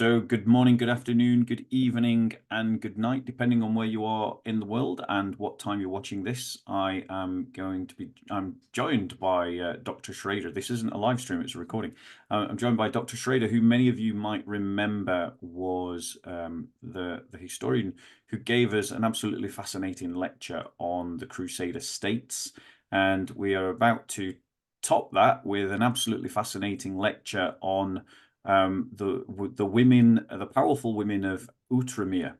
So good morning, good afternoon, good evening, and good night, depending on where you are in the world and what time you're watching this. I'm joined by Dr. Schrader. This isn't a live stream, it's a recording. I'm joined by Dr. Schrader, who many of you might remember was the historian who gave us an absolutely fascinating lecture on the Crusader states. And we are about to top that with an absolutely fascinating lecture on the women, the powerful women of Outremer,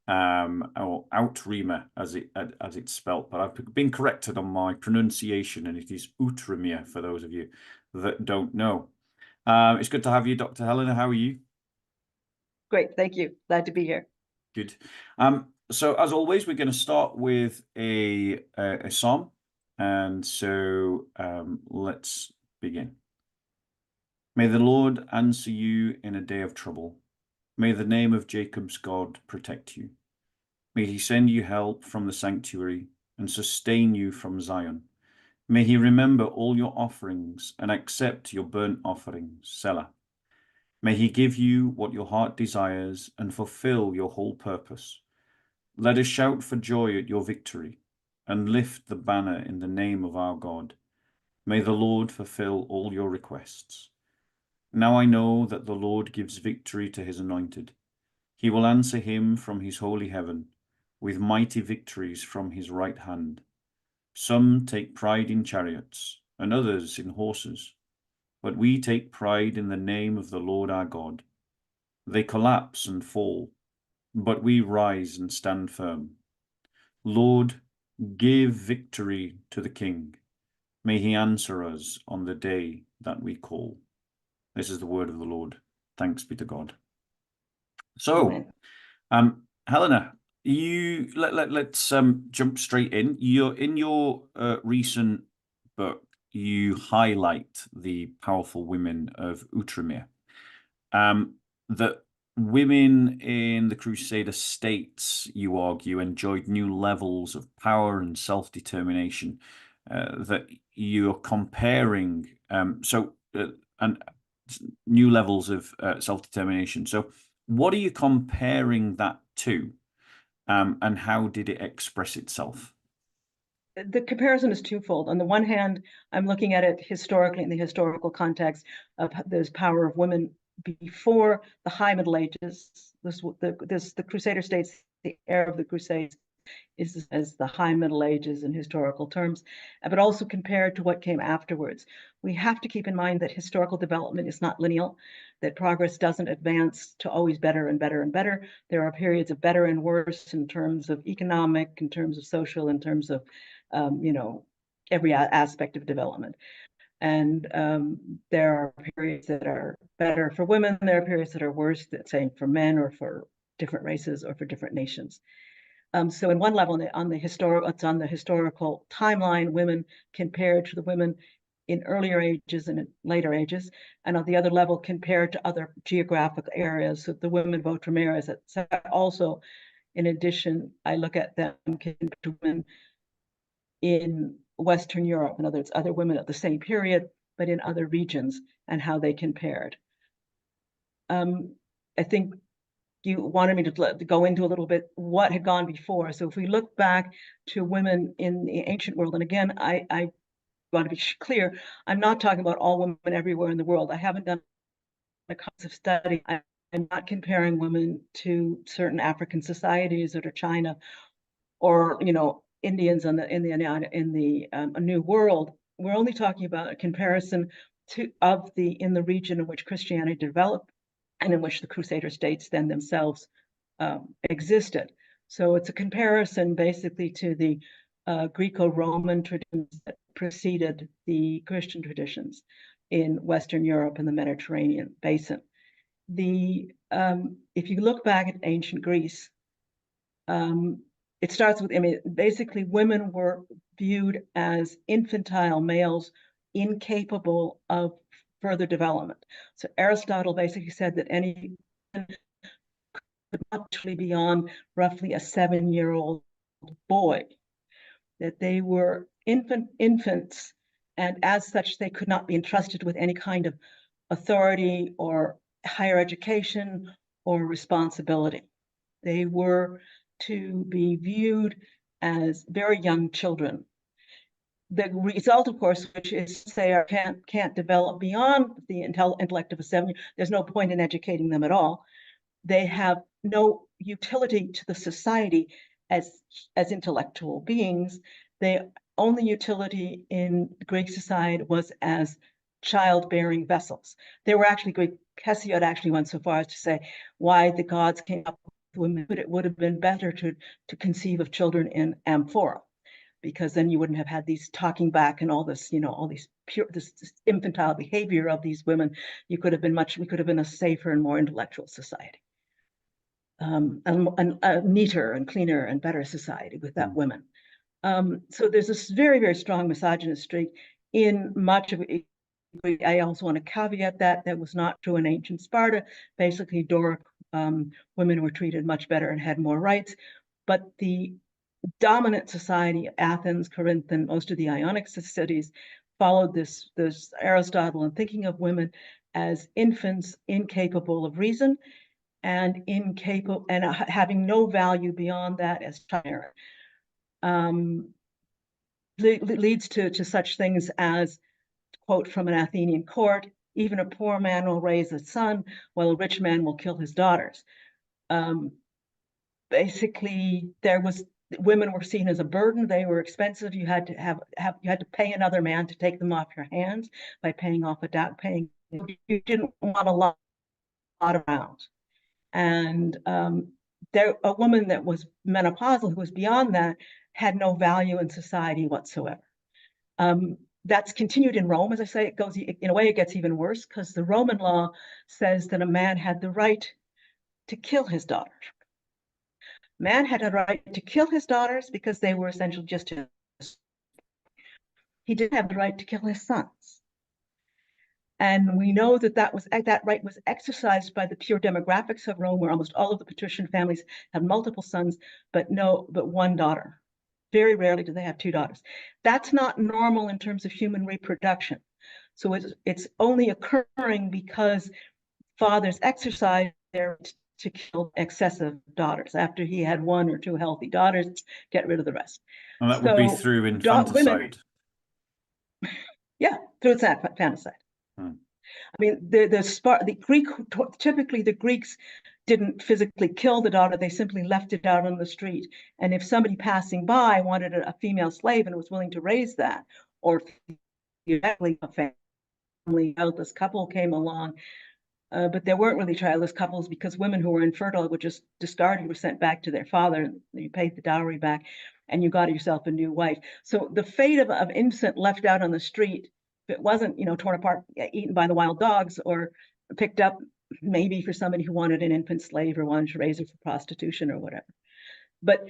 or Outremer as it's spelt, but I've been corrected on my pronunciation, and it is Outremer for those of you that don't know. It's good to have you, Dr. Helena. How are you? Great, thank you. Glad to be here. Good. So as always, we're going to start with a psalm, and so let's begin. May the Lord answer you in a day of trouble. May the name of Jacob's God protect you. May he send you help from the sanctuary and sustain you from Zion. May he remember all your offerings and accept your burnt offerings, Selah. May he give you what your heart desires and fulfill your whole purpose. Let us shout for joy at your victory and lift the banner in the name of our God. May the Lord fulfill all your requests. Now I know that the Lord gives victory to his anointed. He will answer him from his holy heaven, with mighty victories from his right hand. Some take pride in chariots, and others in horses, but we take pride in the name of the Lord our God. They collapse and fall, but we rise and stand firm. Lord, give victory to the King. May he answer us on the day that we call. This is the word of the Lord. Thanks be to God. So, Helena, let's jump straight in. In your recent book, you highlight the powerful women of Outremer. That women in the Crusader states, you argue, enjoyed new levels of power and self-determination. That you're comparing, and new levels of self-determination. So what are you comparing that to, and how did it express itself? The comparison is twofold. On the one hand, I'm looking at it historically in the historical context of this power of women before the High Middle Ages. The Crusader states, the era of the Crusades, is as the High Middle Ages in historical terms, but also compared to what came afterwards. We have to keep in mind that historical development is not lineal, that progress doesn't advance to always better and better and better. There are periods of better and worse in terms of economic, in terms of social, in terms of, every aspect of development. And there are periods that are better for women. There are periods that are worse, that say for men or for different races or for different nations. So in one level, on the historical timeline, women compared to the women in earlier ages and in later ages, and on the other level, compared to other geographic areas. So the women of Outremer is also, in addition, I look at them compared to women in Western Europe, in other words, other women of the same period, but in other regions, and how they compared. I think you wanted me to go into a little bit what had gone before. So if we look back to women in the ancient world, and again, I want to be clear, I'm not talking about all women everywhere in the world. I haven't done a kinds of study. I'm not comparing women to certain African societies or to China, or Indians in the New World. We're only talking about a comparison in the region in which Christianity developed, and in which the Crusader states then themselves existed. So it's a comparison basically to the Greco-Roman traditions that preceded the Christian traditions in Western Europe and the Mediterranean basin. If you look back at ancient Greece, it starts with, basically women were viewed as infantile males, incapable of further development. So Aristotle basically said that any could not be beyond roughly a 7-year-old boy, that they were infants, and as such they could not be entrusted with any kind of authority or higher education or responsibility. They were to be viewed as very young children. The result, of course, which is they can't develop beyond the intellect of a 7-year. There's no point in educating them at all. They have no utility to the society as intellectual beings. Their only utility in Greek society was as childbearing vessels. There were actually Greek, Hesiod actually went so far as to say why the gods came up with women, but it would have been better to conceive of children in amphora, because then you wouldn't have had these talking back and all this, all these this infantile behavior of these women. We could have been a safer and more intellectual society. A neater and cleaner and better society without women. So there's this very, very strong misogynist streak in much of it. I also want to caveat that was not true in ancient Sparta. Basically, Doric women were treated much better and had more rights. But the dominant society, Athens, Corinth, and most of the Ionic cities, followed this Aristotelian thinking of women as infants incapable of reason and incapable and having no value beyond that as child. Leads to such things as, quote from an Athenian court, even a poor man will raise a son while a rich man will kill his daughters. Basically, women were seen as a burden. They were expensive. You had to pay another man to take them off your hands by paying off a debt. You didn't want a lot around. And a woman that was menopausal, who was beyond that, had no value in society whatsoever. That's continued in Rome. As I say, it goes, in a way, it gets even worse, because the Roman law says that a man had the right to kill his daughters. Man had a right to kill his daughters because they were essentially just his. He didn't have the right to kill his sons. And we know that right was exercised by the pure demographics of Rome, where almost all of the patrician families had multiple sons, but one daughter. Very rarely do they have 2 daughters. That's not normal in terms of human reproduction. So it's only occurring because fathers exercise their right to kill excessive daughters. After he had 1 or 2 healthy daughters, get rid of the rest. And that would be through infanticide. Yeah, through infanticide. I mean, typically the Greeks didn't physically kill the daughter, they simply left it out on the street. And if somebody passing by wanted a female slave and was willing to raise that, or theoretically a family childless couple came along, but there weren't really childless couples, because women who were infertile were just discarded, were sent back to their father, you paid the dowry back, and you got yourself a new wife. So the fate of infant left out on the street, if it wasn't, torn apart, eaten by the wild dogs, or picked up maybe for somebody who wanted an infant slave or wanted to raise her for prostitution or whatever. But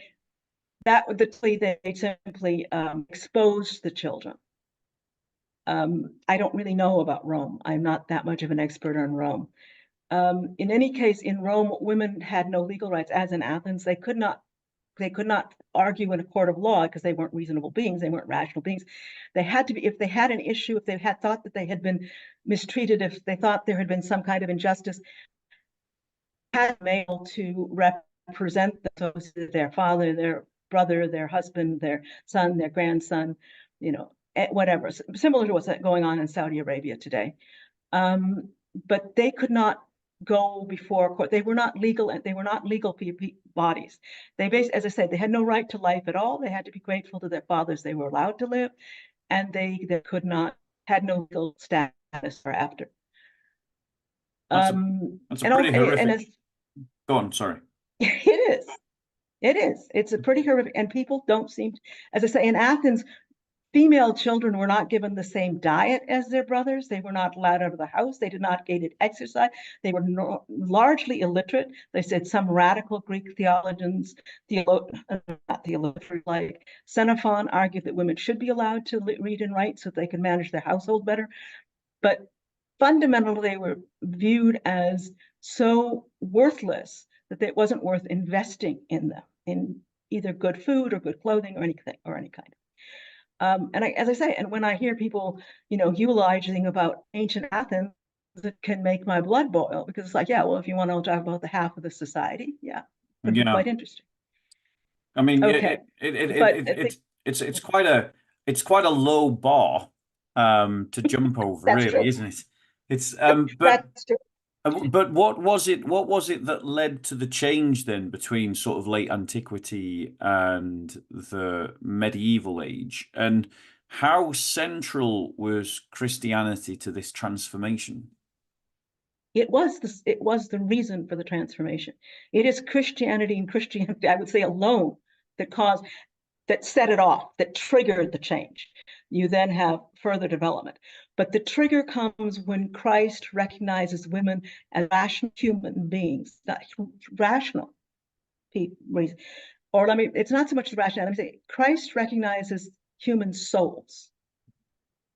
they simply exposed the children. I don't really know about Rome. I'm not that much of an expert on Rome. In any case, in Rome, women had no legal rights, as in Athens. They could not argue in a court of law because they weren't reasonable beings, they weren't rational beings. They had to be, if they had an issue, if they had thought that they had been mistreated, if they thought there had been some kind of injustice, had a male to represent them, so their father, their brother, their husband, their son, their grandson, whatever, similar to what's going on in Saudi Arabia today. But they could not go before court. They were not legal, and they were not legal bodies. As I said, they had no right to life at all. They had to be grateful to their fathers they were allowed to live, and they had no legal status thereafter. That's a pretty horrific. Go on, sorry. It is. It's a pretty horrific, and people don't seem to, as I say, in Athens, female children were not given the same diet as their brothers. They were not allowed out of the house. They did not get exercise. They were largely illiterate. They said some radical Greek theologians, like Xenophon, argued that women should be allowed to read and write so they could manage their household better. But fundamentally, they were viewed as so worthless that it wasn't worth investing in them, in either good food or good clothing or anything, or any kind. As I say, and when I hear people, eulogizing about ancient Athens, it can make my blood boil, because it's like, yeah, well, if you want to talk about the half of the society, yeah, could be Yeah. quite interesting. I mean, Okay, but I think it's quite a low bar to jump over, that's true. really, isn't it? It's That's true. but what was it? What was it that led to the change then between sort of late antiquity and the medieval age? And how central was Christianity to this transformation? It was the reason for the transformation. It is Christianity and Christianity, I would say, alone that set it off, that triggered the change. You then have further development. But the trigger comes when Christ recognizes women as rational human beings, not rational people. Or it's not so much the rationality. Let me say, Christ recognizes human souls.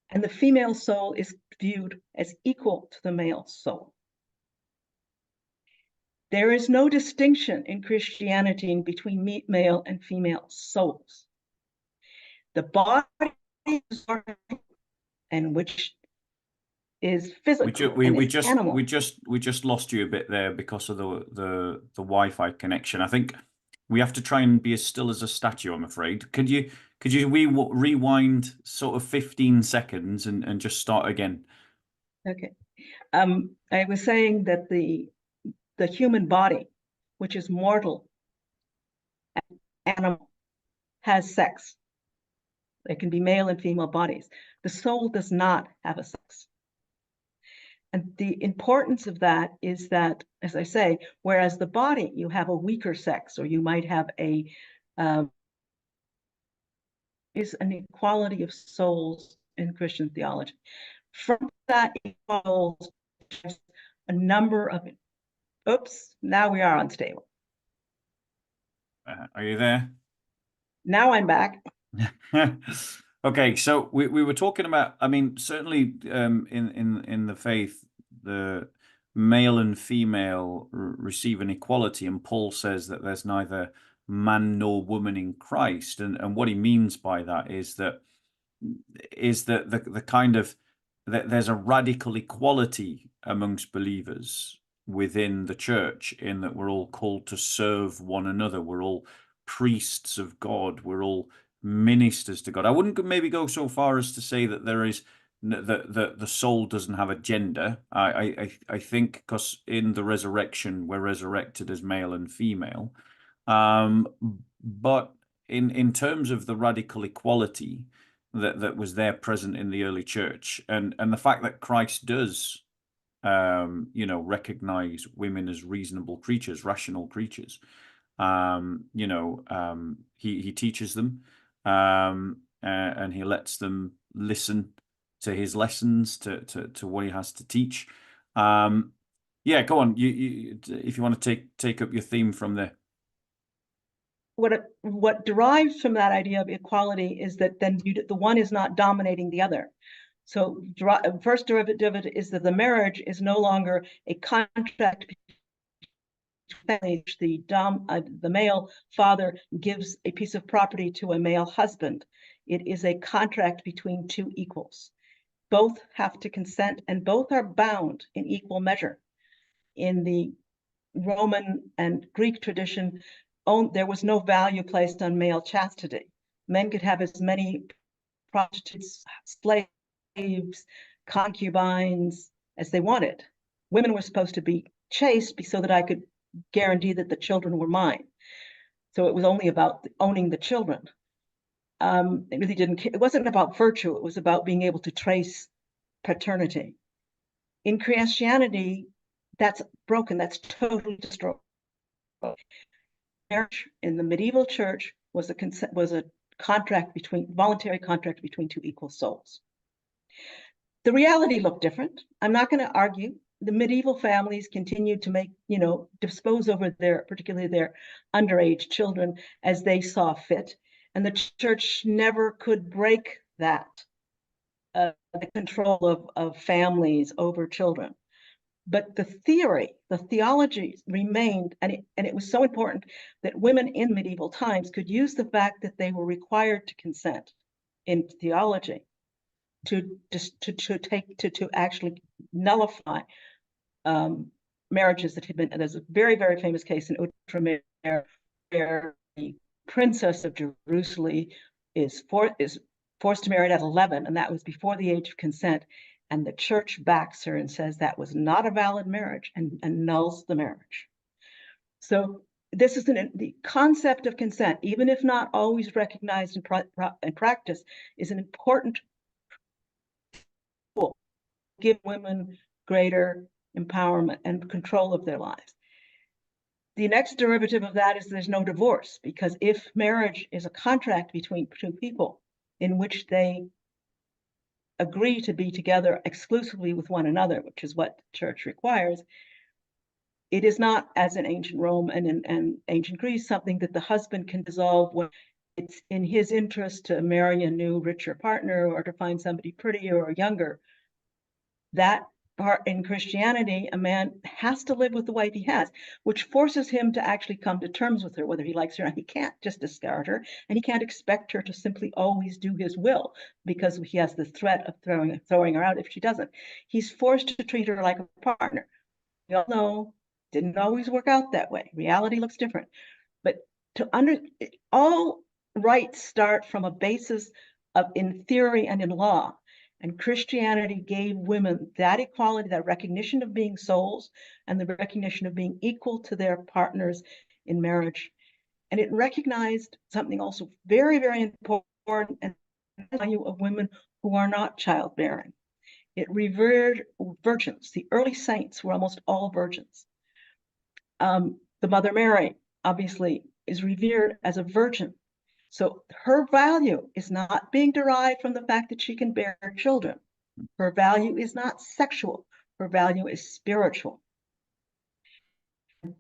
And the female soul is viewed as equal to the male soul. There is no distinction in Christianity between male and female souls. The body is and which is physical and is animal. We just lost you a bit there because of the Wi-Fi connection. I think we have to try and be as still as a statue, I'm afraid. Could you rewind sort of 15 seconds and just start again? Okay. I was saying that the human body, which is mortal and animal, has sex. There can be male and female bodies. The soul does not have a sex. And the importance of that is that, as I say, whereas the body, you have a weaker sex, or you might have is an equality of souls in Christian theology. From that equals a number of, oops, now we are unstable. Are you there? Now I'm back. Okay, so we were talking about, I mean, certainly in the faith, the male and female receive an equality, and Paul says that there's neither man nor woman in Christ, and what he means by that is that the kind of that there's a radical equality amongst believers within the church, in that we're all called to serve one another. We're all priests of God. We're all ministers to God. I wouldn't maybe go so far as to say that there is the soul doesn't have a gender. I think because in the resurrection we're resurrected as male and female, but in terms of the radical equality that was there present in the early church, and the fact that Christ does recognize women as reasonable creatures, rational creatures. He teaches them, and he lets them listen to his lessons, to what he has to teach. Yeah, go on. You if you want to take up your theme from there. What derives from that idea of equality is that then the one is not dominating the other. So first derivative is that the marriage is no longer a contract. The male father gives a piece of property to a male husband. It is a contract between two equals. Both have to consent, and both are bound in equal measure. In the Roman and Greek tradition, there was no value placed on male chastity. Men could have as many prostitutes, slaves, concubines as they wanted. Women were supposed to be chaste so that I could guarantee that the children were mine. So it was only about owning the children. It really didn't. It wasn't about virtue. It was about being able to trace paternity. In Christianity, that's broken. That's totally destroyed. Marriage in the medieval church was a voluntary contract between two equal souls. The reality looked different. I'm not going to argue. The medieval families continued to dispose over particularly their underage children as they saw fit. And the church never could break that, the control of families over children. But the theology remained, and it was so important that women in medieval times could use the fact that they were required to consent in theology to actually nullify marriages that had been. There's a very, very famous case in Outremer where the princess of Jerusalem is forced to marry at 11, and that was before the age of consent. And the church backs her and says that was not a valid marriage and annuls the marriage. So this is the concept of consent, even if not always recognized in practice, is an important tool to give women greater empowerment and control of their lives. The next derivative of that is there's no divorce, because if marriage is a contract between two people in which they agree to be together exclusively with one another, which is what the church requires, it is not, as in ancient Rome and in ancient Greece, something that the husband can dissolve when it's in his interest to marry a new, richer partner or to find somebody prettier or younger. That part in Christianity, a man has to live with the wife he has, which forces him to actually come to terms with her, whether he likes her or not. He can't just discard her, and he can't expect her to simply always do his will because he has the threat of throwing her out if she doesn't. He's forced to treat her like a partner. We all know it didn't always work out that way. Reality looks different. But all rights start from a basis of in theory and in law. And Christianity gave women that equality, that recognition of being souls, and the recognition of being equal to their partners in marriage. And it recognized something also very, very important, and the value of women who are not childbearing. It revered virgins. The early saints were almost all virgins. The Mother Mary, obviously, is revered as a virgin. So her value is not being derived from the fact that she can bear children. Her value is not sexual. Her value is spiritual.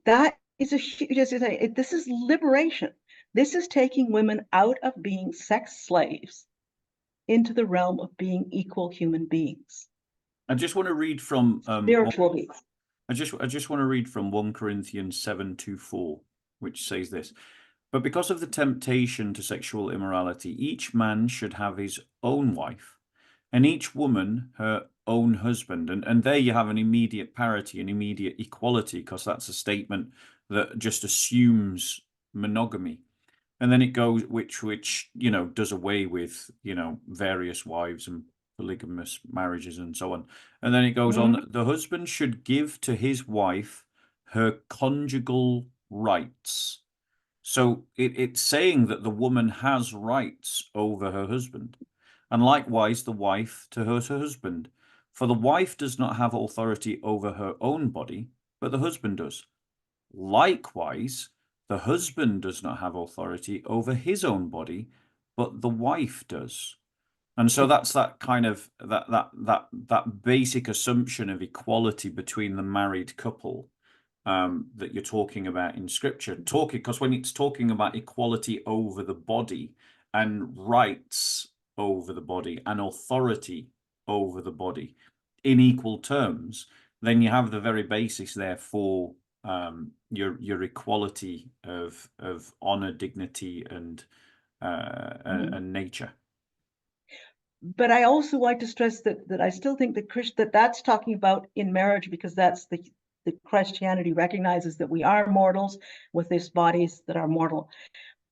That is a huge, this is liberation. This is taking women out of being sex slaves into the realm of being equal human beings. I just want to read from spiritual beings. I just want to read from 1 Corinthians 7:2-4, which says this: "But because of the temptation to sexual immorality, each man should have his own wife, and each woman her own husband." And there you have an immediate parity, an immediate equality, because that's a statement that just assumes monogamy. And then it goes, which does away with various wives and polygamous marriages and so on. And then it goes on: "The husband should give to his wife her conjugal rights." So it's saying that the woman has rights over her husband, and likewise the wife to her husband. For the wife does not have authority over her own body, but the husband does. Likewise, the husband does not have authority over his own body, but the wife does. And so that's that kind of that basic assumption of equality between the married couple that you're talking about in Scripture. Because when it's talking about equality over the body and rights over the body and authority over the body in equal terms, then you have the very basis there for your equality of honor, dignity, and nature. But I also like to stress that I still think that that's talking about in marriage, because that's the Christianity recognizes that we are mortals with these bodies that are mortal.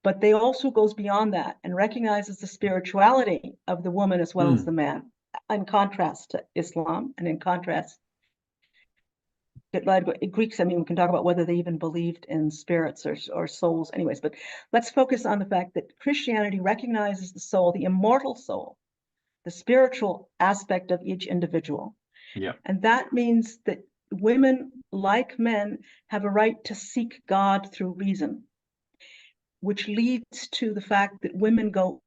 But they also goes beyond that and recognizes the spirituality of the woman as well as the man, in contrast to Islam and in contrast to Greeks. I mean, we can talk about whether they even believed in spirits or souls anyways, but let's focus on the fact that Christianity recognizes the soul, the immortal soul, the spiritual aspect of each individual. Yeah. And that means that women, like men, have a right to seek God through reason, which leads to the fact that women go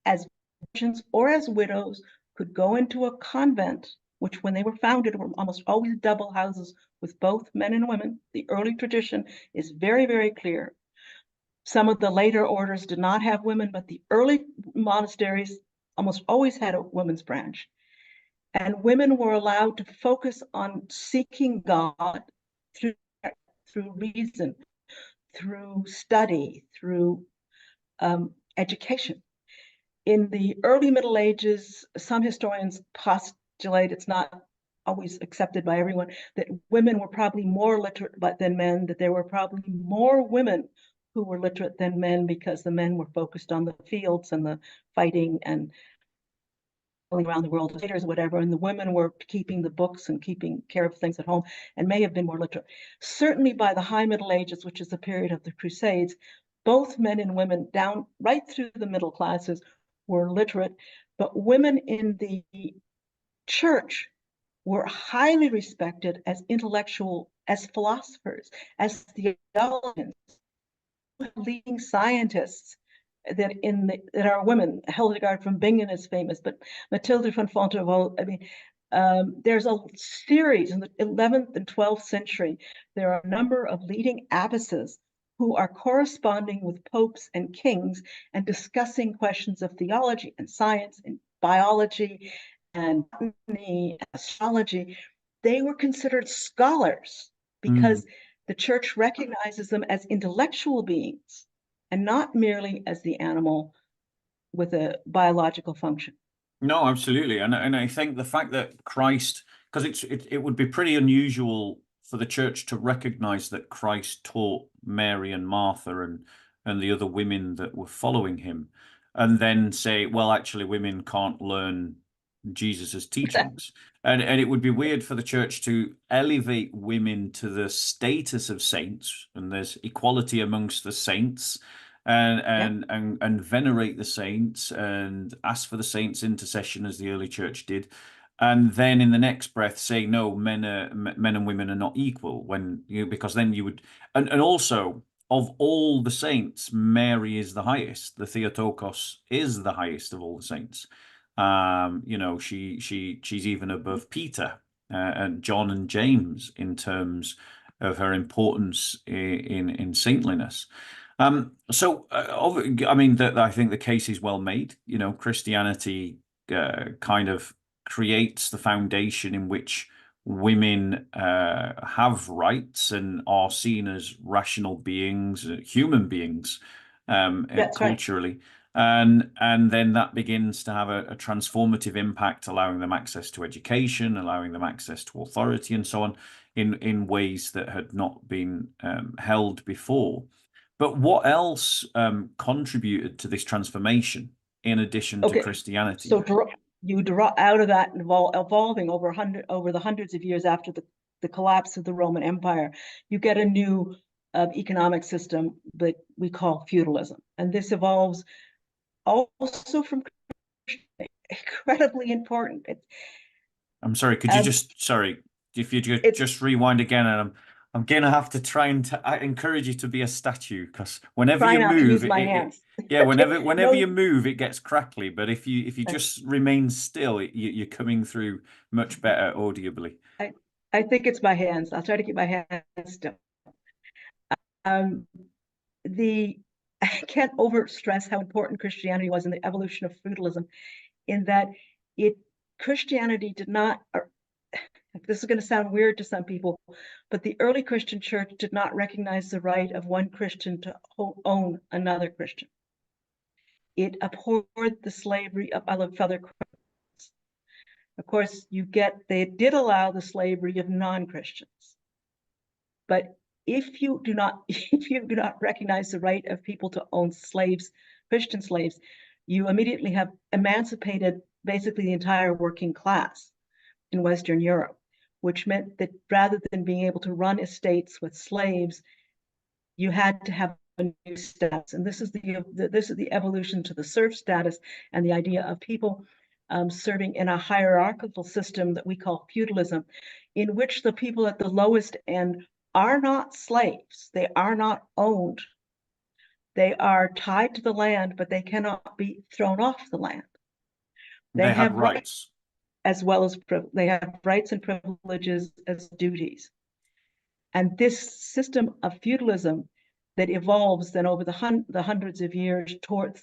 as virgins or as widows, could go into a convent, which when they were founded were almost always double houses with both men and women. The early tradition is very, very clear. Some of the later orders did not have women, but the early monasteries almost always had a women's branch. And women were allowed to focus on seeking God through reason, through study, through education. In the early Middle Ages, some historians postulate, it's not always accepted by everyone, that women were probably more literate than men, that there were probably more women who were literate than men because the men were focused on the fields and the fighting and around the world as leaders, whatever, and the women were keeping the books and keeping care of things at home and may have been more literate. Certainly by the High Middle Ages, which is the period of the Crusades, both men and women down right through the middle classes were literate, but women in the church were highly respected as intellectual, as philosophers, as theologians, leading scientists that are women. Hildegard von Bingen is famous, but Matilde von Fontevraud, I mean, there's a series in the 11th and 12th century. There are a number of leading abbesses who are corresponding with popes and kings and discussing questions of theology and science and biology and botany, astrology. They were considered scholars because the church recognizes them as intellectual beings and not merely as the animal with a biological function. No, absolutely. And I think the fact that Christ, because it would be pretty unusual for the church to recognize that Christ taught Mary and Martha and the other women that were following him, and then say, well, actually, women can't learn Jesus's teachings. And it would be weird for the church to elevate women to the status of saints, and there's equality amongst the saints, and venerate the saints and ask for the saints' intercession as the early church did, and then in the next breath say no, men and women are not equal, when because then you would, and also of all the saints, Mary is the highest. The Theotokos is the highest of all the saints. She's even above Peter and John and James in terms of her importance in saintliness. I mean, I think the case is well made. Christianity kind of creates the foundation in which women have rights and are seen as rational beings, human beings, culturally. Right. And then that begins to have a transformative impact, allowing them access to education, allowing them access to authority, and so on, in ways that had not been held before. But what else contributed to this transformation in addition to Christianity? So you draw out of that evolving over the hundreds of years after the collapse of the Roman Empire, you get a new economic system that we call feudalism. And this evolves also from incredibly important. I'm sorry, could you if you just rewind again, and I'm gonna have to try and I encourage you to be a statue, because whenever you move, whenever you move, it gets crackly. But if you just remain still, you're coming through much better audibly. I think it's my hands. I'll try to keep my hands still. I can't overstress how important Christianity was in the evolution of feudalism, in that Christianity did not. This is going to sound weird to some people, but the early Christian church did not recognize the right of one Christian to own another Christian. It abhorred the slavery of other Christians. Of course, they did allow the slavery of non-Christians. But if you do not recognize the right of people to own slaves, Christian slaves, you immediately have emancipated basically the entire working class in Western Europe, which meant that rather than being able to run estates with slaves, you had to have a new status. And this is the evolution to the serf status and the idea of people serving in a hierarchical system that we call feudalism, in which the people at the lowest end are not slaves. They are not owned. They are tied to the land, but they cannot be thrown off the land. They have rights. As well as they have rights and privileges as duties. And this system of feudalism that evolves then over the hundreds of years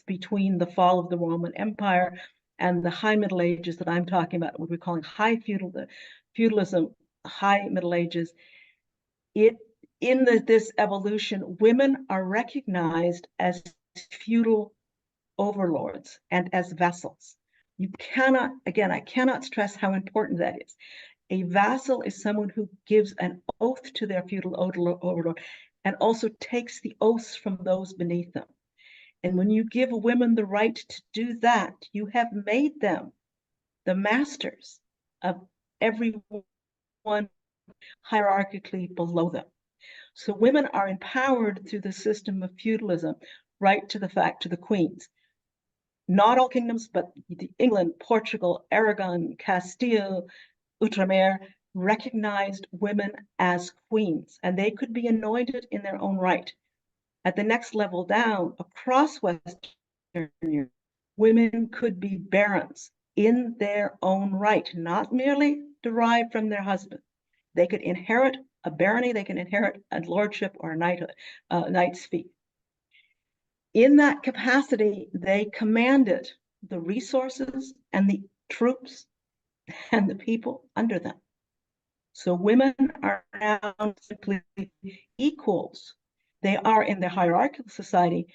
between the fall of the Roman Empire and the High Middle Ages that I'm talking about, what we're calling high feudalism, High Middle Ages. This evolution, women are recognized as feudal overlords and as vassals. You cannot, again, I cannot stress how important that is. A vassal is someone who gives an oath to their feudal overlord and also takes the oaths from those beneath them. And when you give women the right to do that, you have made them the masters of everyone hierarchically below them. So women are empowered through the system of feudalism, right to the queens. Not all kingdoms, but England, Portugal, Aragon, Castile, Outremer recognized women as queens, and they could be anointed in their own right. At the next level down, across Western Europe, women could be barons in their own right, not merely derived from their husband. They could inherit a barony, they can inherit a lordship or a knighthood, knight's fee. In that capacity, they commanded the resources and the troops and the people under them. So women are now simply equals. They are in the hierarchical society.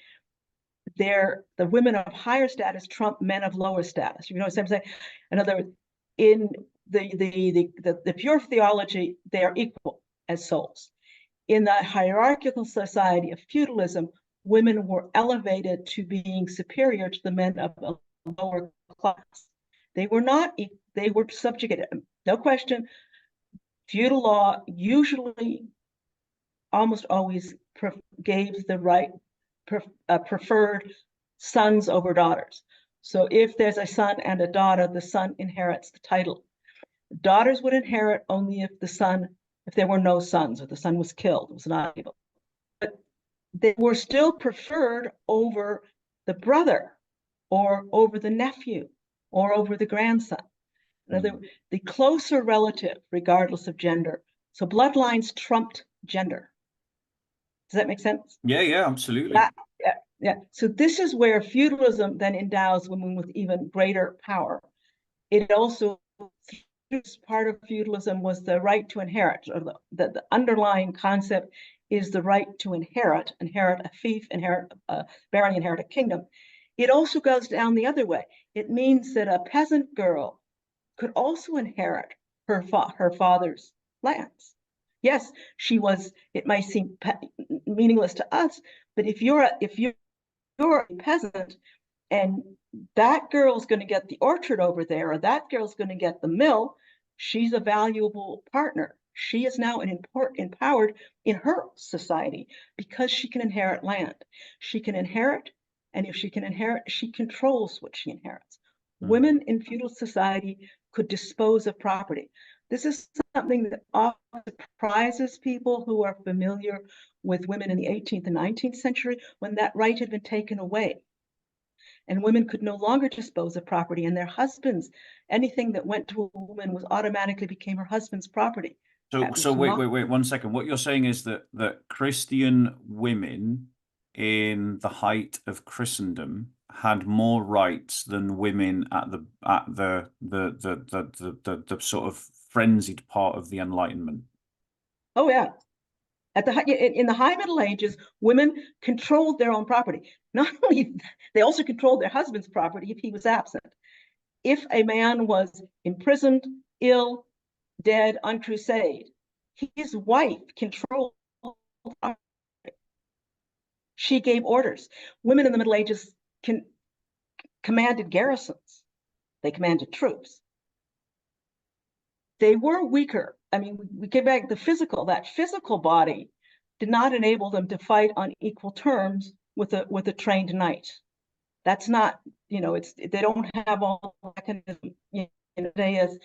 The women of higher status trump men of lower status. You know what I'm saying? In other words, in the pure theology, they are equal as souls. In the hierarchical society of feudalism, women were elevated to being superior to the men of a lower class. They were not, they were subjugated, no question. Feudal law usually, almost always gave the right, preferred sons over daughters. So if there's a son and a daughter, the son inherits the title. Daughters would inherit only if there were no sons or the son was killed, was not able. But they were still preferred over the brother or over the nephew or over the grandson. The closer relative, regardless of gender. So bloodlines trumped gender. Does that make sense? Yeah, absolutely. Yeah. So this is where feudalism then endows women with even greater power. It also, part of feudalism was the right to inherit, or the underlying concept is the right to inherit a fief, inherit a barony, inherit a kingdom. It also goes down the other way. It means that a peasant girl could also inherit her father's lands. Yes, it might seem meaningless to us, but if you're a peasant and that girl's going to get the orchard over there, or that girl's going to get the mill, she's a valuable partner. She is now empowered in her society because she can inherit land. She can inherit, and if she can inherit, she controls what she inherits. Women in feudal society could dispose of property. This is something that often surprises people who are familiar with women in the 18th and 19th century, when that right had been taken away. And women could no longer dispose of property, and their husbands, anything that went to a woman automatically became her husband's property. So wait 1 second. What you're saying is that Christian women in the height of Christendom had more rights than women at the sort of frenzied part of the Enlightenment. Oh yeah. In the High Middle Ages, women controlled their own property. Not only, they also controlled their husband's property if he was absent. If a man was imprisoned, ill, dead, on crusade, his wife controlled property. She gave orders. Women in the Middle Ages commanded garrisons. They commanded troops. They were weaker. I mean, we get back that physical body did not enable them to fight on equal terms with a trained knight. That's not, they don't have all the mechanism. It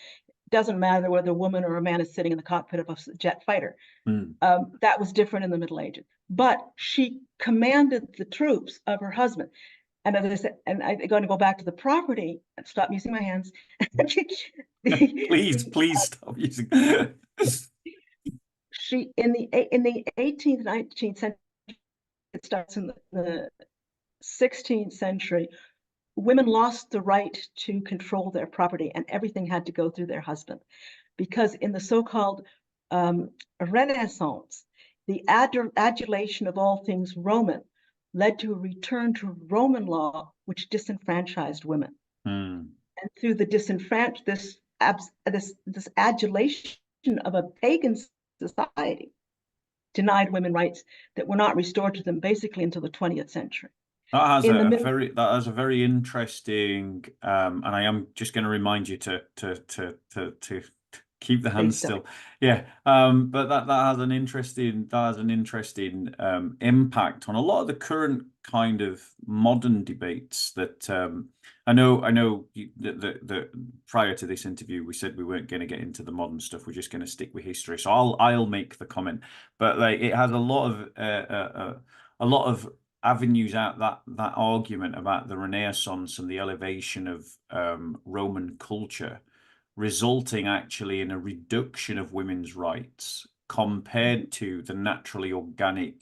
doesn't matter whether a woman or a man is sitting in the cockpit of a jet fighter. That was different in the Middle Ages. But she commanded the troops of her husband. And as I said, and I'm going to go back to the property and stop using my hands. Please stop using. She in the 18th, 19th century, it starts in the 16th century. Women lost the right to control their property, and everything had to go through their husband, because in the so-called Renaissance, the adulation of all things Roman, led to a return to Roman law, which disenfranchised women. Mm. And through the this adulation of a pagan society, denied women rights that were not restored to them basically until the 20th century. That has a very interesting, and I am just going to remind you to keep the hands still. Yeah, but that has an interesting impact on a lot of the current kind of modern debates that I know that prior to this interview we said we weren't going to get into the modern stuff. We're just going to stick with history. So I'll make the comment, but like it has a lot of avenues out that argument about the Renaissance and the elevation of Roman culture, resulting actually in a reduction of women's rights compared to the naturally organic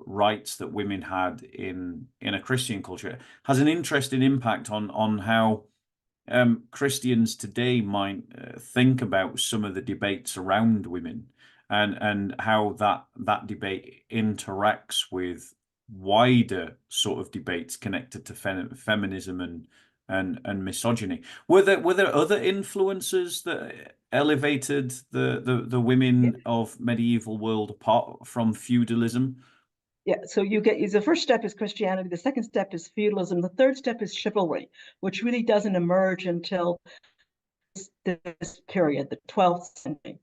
rights that women had in a Christian culture. It has an interesting impact on how Christians today might think about some of the debates around women, and how that debate interacts with wider sort of debates connected to feminism and misogyny. Were there other influences that elevated the women of medieval world apart from feudalism? Yeah, so the first step is Christianity, the second step is feudalism, the third step is chivalry, which really doesn't emerge until this period, the 12th century.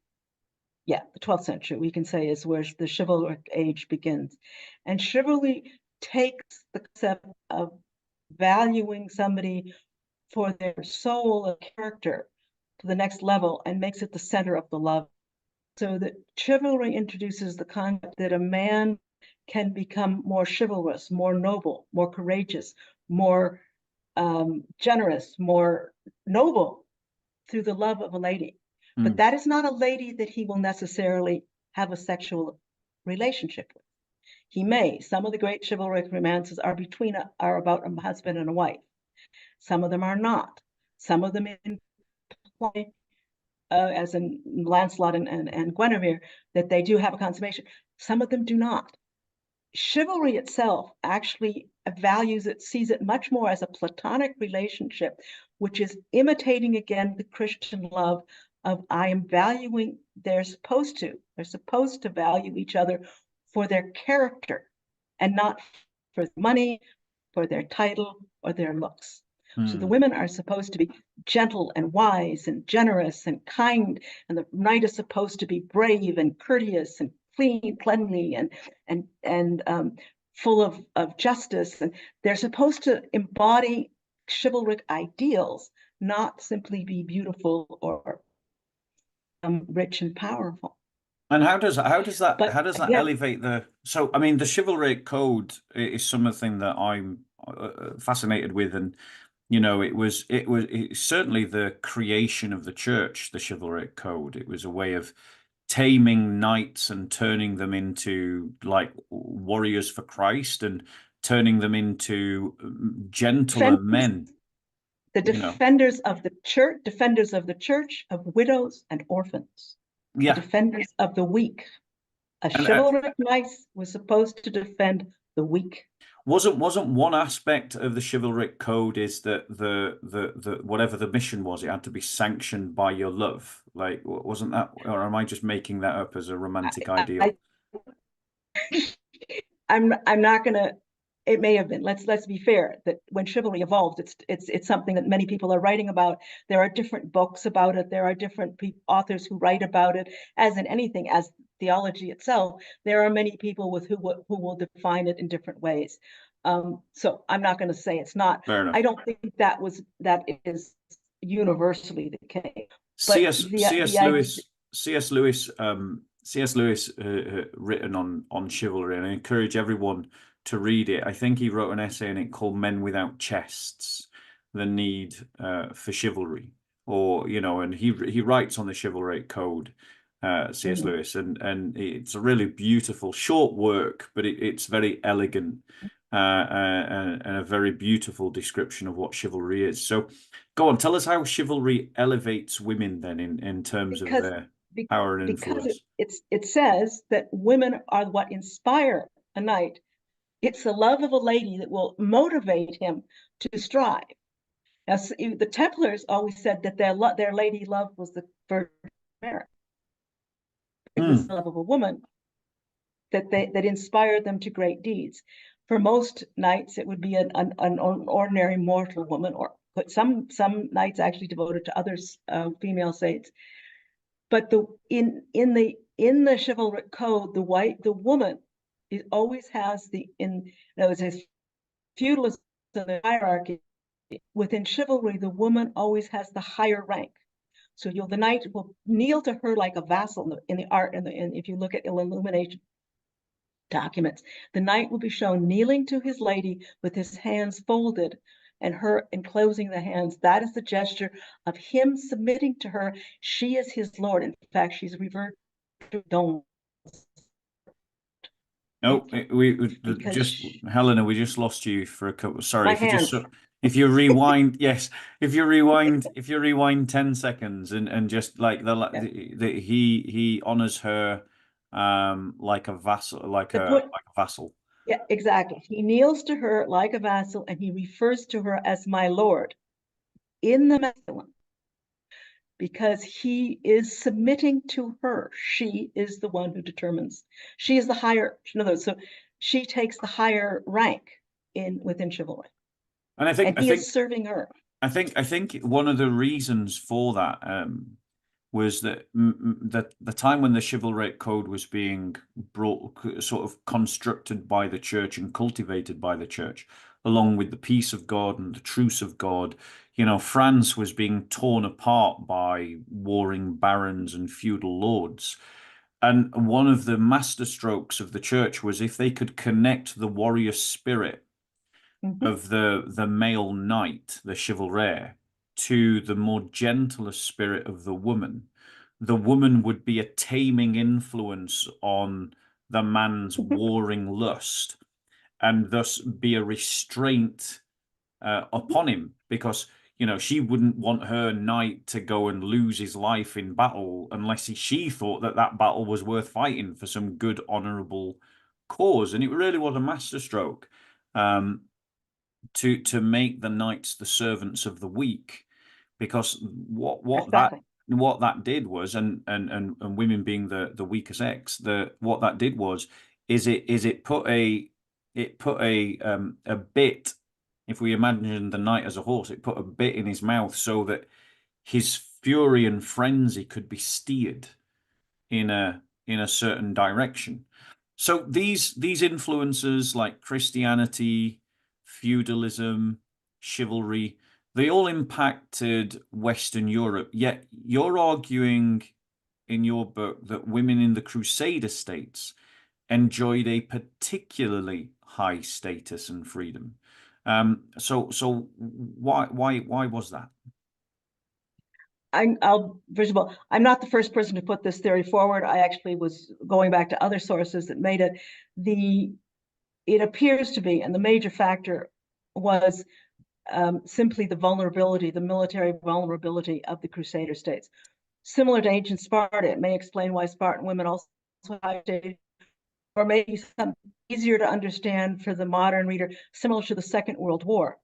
Yeah, the 12th century, we can say, is where the chivalric age begins. And chivalry takes the concept of valuing somebody for their soul and character to the next level and makes it the center of the love. So that chivalry introduces the concept that a man can become more chivalrous, more noble, more courageous, more generous, more noble through the love of a lady. But that is not a lady that he will necessarily have a sexual relationship with. He may. Some of the great chivalric romances are about a husband and a wife. Some of them are not. Some of them imply, as in Lancelot and Guinevere, that they do have a consummation. Some of them do not. Chivalry itself actually sees it much more as a platonic relationship, which is imitating again the Christian love of I am valuing. They're supposed to value each other for their character and not for money, for their title, or their looks. So the women are supposed to be gentle and wise and generous and kind, and the knight is supposed to be brave and courteous and cleanly and full of justice. And they're supposed to embody chivalric ideals, not simply be beautiful or rich and powerful. And how does that elevate the? So I mean, the chivalric code is something that I'm fascinated with, and you know, it's certainly the creation of the church. The chivalric code. It was a way of taming knights and turning them into like warriors for Christ, and turning them into gentler men. The defenders of the church, of widows and orphans. Yeah. The defenders of the weak. A chivalric knight was supposed to defend the weak. Wasn't one aspect of the chivalric code is that the whatever the mission was, it had to be sanctioned by your love? Like, wasn't that, or am I just making that up as a romantic ideal? I'm not gonna. It may have been. Let's be fair. That when chivalry evolved, it's something that many people are writing about. There are different books about it. There are different authors who write about it. As in anything, as theology itself, there are many people who will define it in different ways. So I'm not going to say it's not. Fair enough. I don't think that is universally the case. C.S. Lewis written on chivalry, and I encourage everyone to read it. I think he wrote an essay in it called "Men Without Chests: The Need for Chivalry," or you know, and he writes on the chivalric code. C.S. Lewis, and it's a really beautiful short work, but it's very elegant and a very beautiful description of what chivalry is. So go on, tell us how chivalry elevates women then in terms of their power and influence. Because it says that women are what inspire a knight, it's the love of a lady that will motivate him to strive. Now, the Templars always said that their lady love was the Virgin Mary. It was the love of a woman that inspired them to great deeds. For most knights, it would be an ordinary mortal woman, but some knights actually devoted to other female saints. But in the chivalric code, the woman always has feudalism, the hierarchy. Within chivalry, the woman always has the higher rank. So the knight will kneel to her like a vassal in the art, and if you look at illumination documents, the knight will be shown kneeling to his lady with his hands folded and her enclosing the hands. That is the gesture of him submitting to her. She is his lord. In fact, she's referred to Don. No, Helena, we just lost you for a couple. Sorry, if you rewind, yes, if you rewind 10 seconds and just like he honors her like a vassal, like a vassal. Yeah, exactly. He kneels to her like a vassal, and he refers to her as my lord in the masculine, because he is submitting to her. She is the one who determines. She is the higher. In other words, so she takes the higher rank within chivalry, and he is serving her. I think one of the reasons for that was that the time when the chivalric code was being sort of constructed by the church and cultivated by the church, along with the peace of God and the truce of God, France was being torn apart by warring barons and feudal lords. And one of the masterstrokes of the church was if they could connect the warrior spirit of the male knight, the chivalry, to the more gentler spirit of the woman would be a taming influence on the man's warring lust, and thus be a restraint upon him, because she wouldn't want her knight to go and lose his life in battle unless she thought that battle was worth fighting for some good, honorable cause. And it really was a masterstroke to make the knights the servants of the weak, because what that did was, and women being the weaker sex, what that did was it put a bit, if we imagine the knight as a horse, it put a bit in his mouth so that his fury and frenzy could be steered in a certain direction. So these influences like Christianity, feudalism, chivalry, they all impacted Western Europe. Yet you're arguing in your book that women in the Crusader states enjoyed a particularly high status and freedom. So why was that? First of all, I'm not the first person to put this theory forward. I actually was going back to other sources that made it. It appears to be, and the major factor was simply the military vulnerability of the Crusader states. Similar to ancient Sparta, it may explain why Spartan women also high status, or maybe something easier to understand for the modern reader, similar to the Second World War.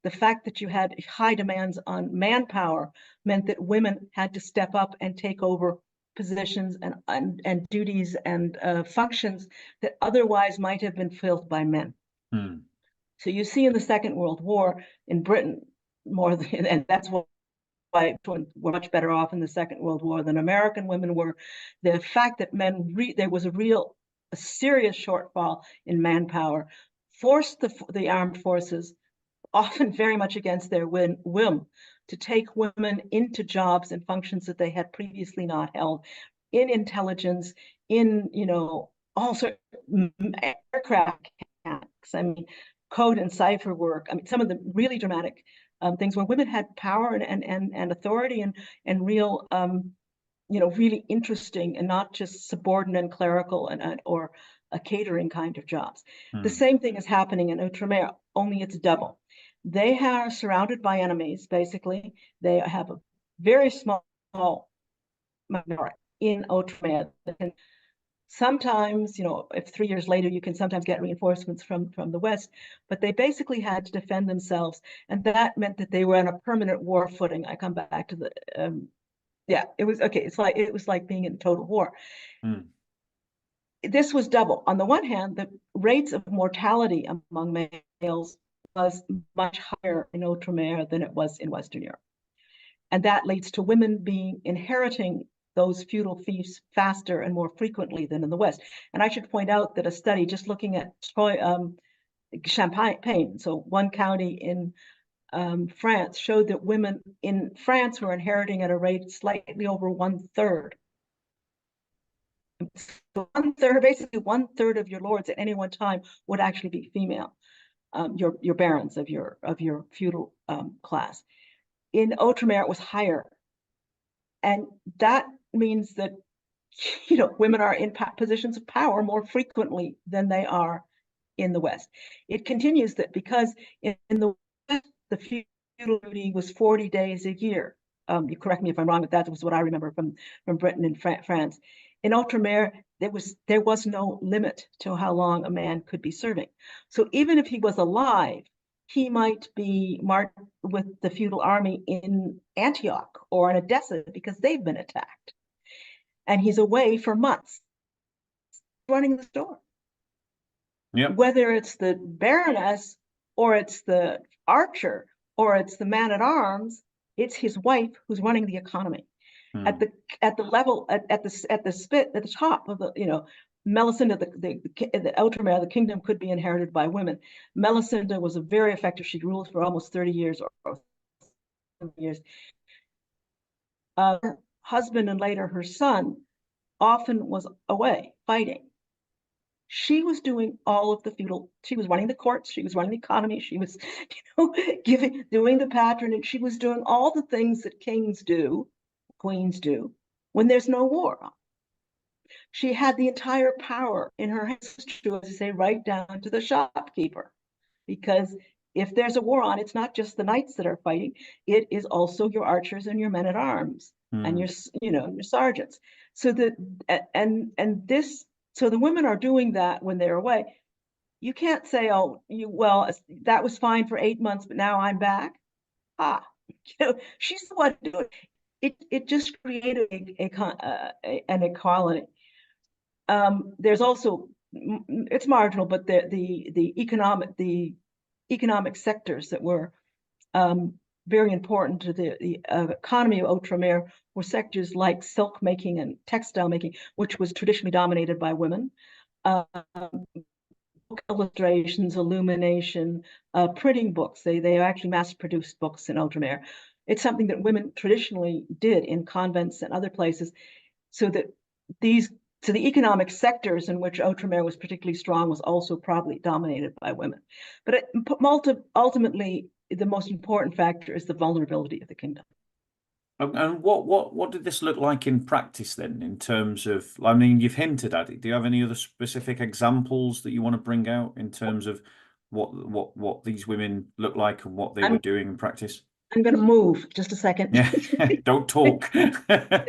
The fact that you had high demands on manpower meant that women had to step up and take over positions and duties and functions that otherwise might have been filled by men. So you see in the Second World War in Britain and that's why we're much better off in the Second World War than American women were. The fact that there was a serious shortfall in manpower forced the armed forces, often very much against their whim, to take women into jobs and functions that they had previously not held, in intelligence, in all sorts of aircraft mechanics. I mean, code and cipher work. I mean, some of the really dramatic things where women had power and authority and real really interesting and not just subordinate and clerical or a catering kind of jobs. The same thing is happening in Outremer, only it's double. They are surrounded by enemies, basically. They have a very small minority in Outremer that can Sometimes, if 3 years later, you can sometimes get reinforcements from the West, but they basically had to defend themselves, and that meant that they were on a permanent war footing. I come back to the, yeah, it was okay. It was like being in total war. Mm. This was double. On the one hand, the rates of mortality among males was much higher in Outremer than it was in Western Europe. And that leads to women inheriting those feudal fiefs faster and more frequently than in the West. And I should point out that a study just looking at Champagne, so one county in France, showed that women in France were inheriting at a rate slightly over 1/3. So 1/3, basically 1/3 of your lords at any one time would actually be female, your barons of your feudal class. In Outremer, it was higher, and that means that women are in positions of power more frequently than they are in the West. It continues that because in the West, the feudal duty was 40 days a year. You correct me if I'm wrong, but that was what I remember from Britain and France. In Outremer, there was no limit to how long a man could be serving. So even if he was alive, he might be marched with the feudal army in Antioch or in Edessa because they've been attacked. And he's away for months running the store. Yep. Whether it's the baroness or it's the archer or it's the man at arms, it's his wife who's running the economy. At the level at the top of the Melisenda, the Outremer, the kingdom could be inherited by women. Melisenda was a very effective. She ruled for almost 30 years or years. Her husband and later her son often was away fighting. She was doing all of the feudal. She was running the courts. She was running the economy. She was, doing the patronage. She was doing all the things that kings do, queens do, when there's no war on. She had the entire power in her hands, to say, right down to the shopkeeper, because if there's a war on, it's not just the knights that are fighting; it is also your archers and your men at arms and your sergeants. So so the women are doing that when they're away. You can't say, "Oh, that was fine for 8 months, but now I'm back." She's the one doing it. It just created an equality. There's also, it's marginal, but the economic sectors that were very important to the economy of Outremer were sectors like silk making and textile making, which was traditionally dominated by women. Book illustrations, illumination, printing books. They actually mass-produced books in Outremer. It's something that women traditionally did in convents and other places, so that the economic sectors in which Outremer was particularly strong was also probably dominated by women. But ultimately, the most important factor is the vulnerability of the kingdom. And what did this look like in practice then, in terms of, I mean, you've hinted at it. Do you have any other specific examples that you want to bring out in terms of what these women look like and what they were doing in practice? I'm going to move just a second. Yeah, don't talk. Have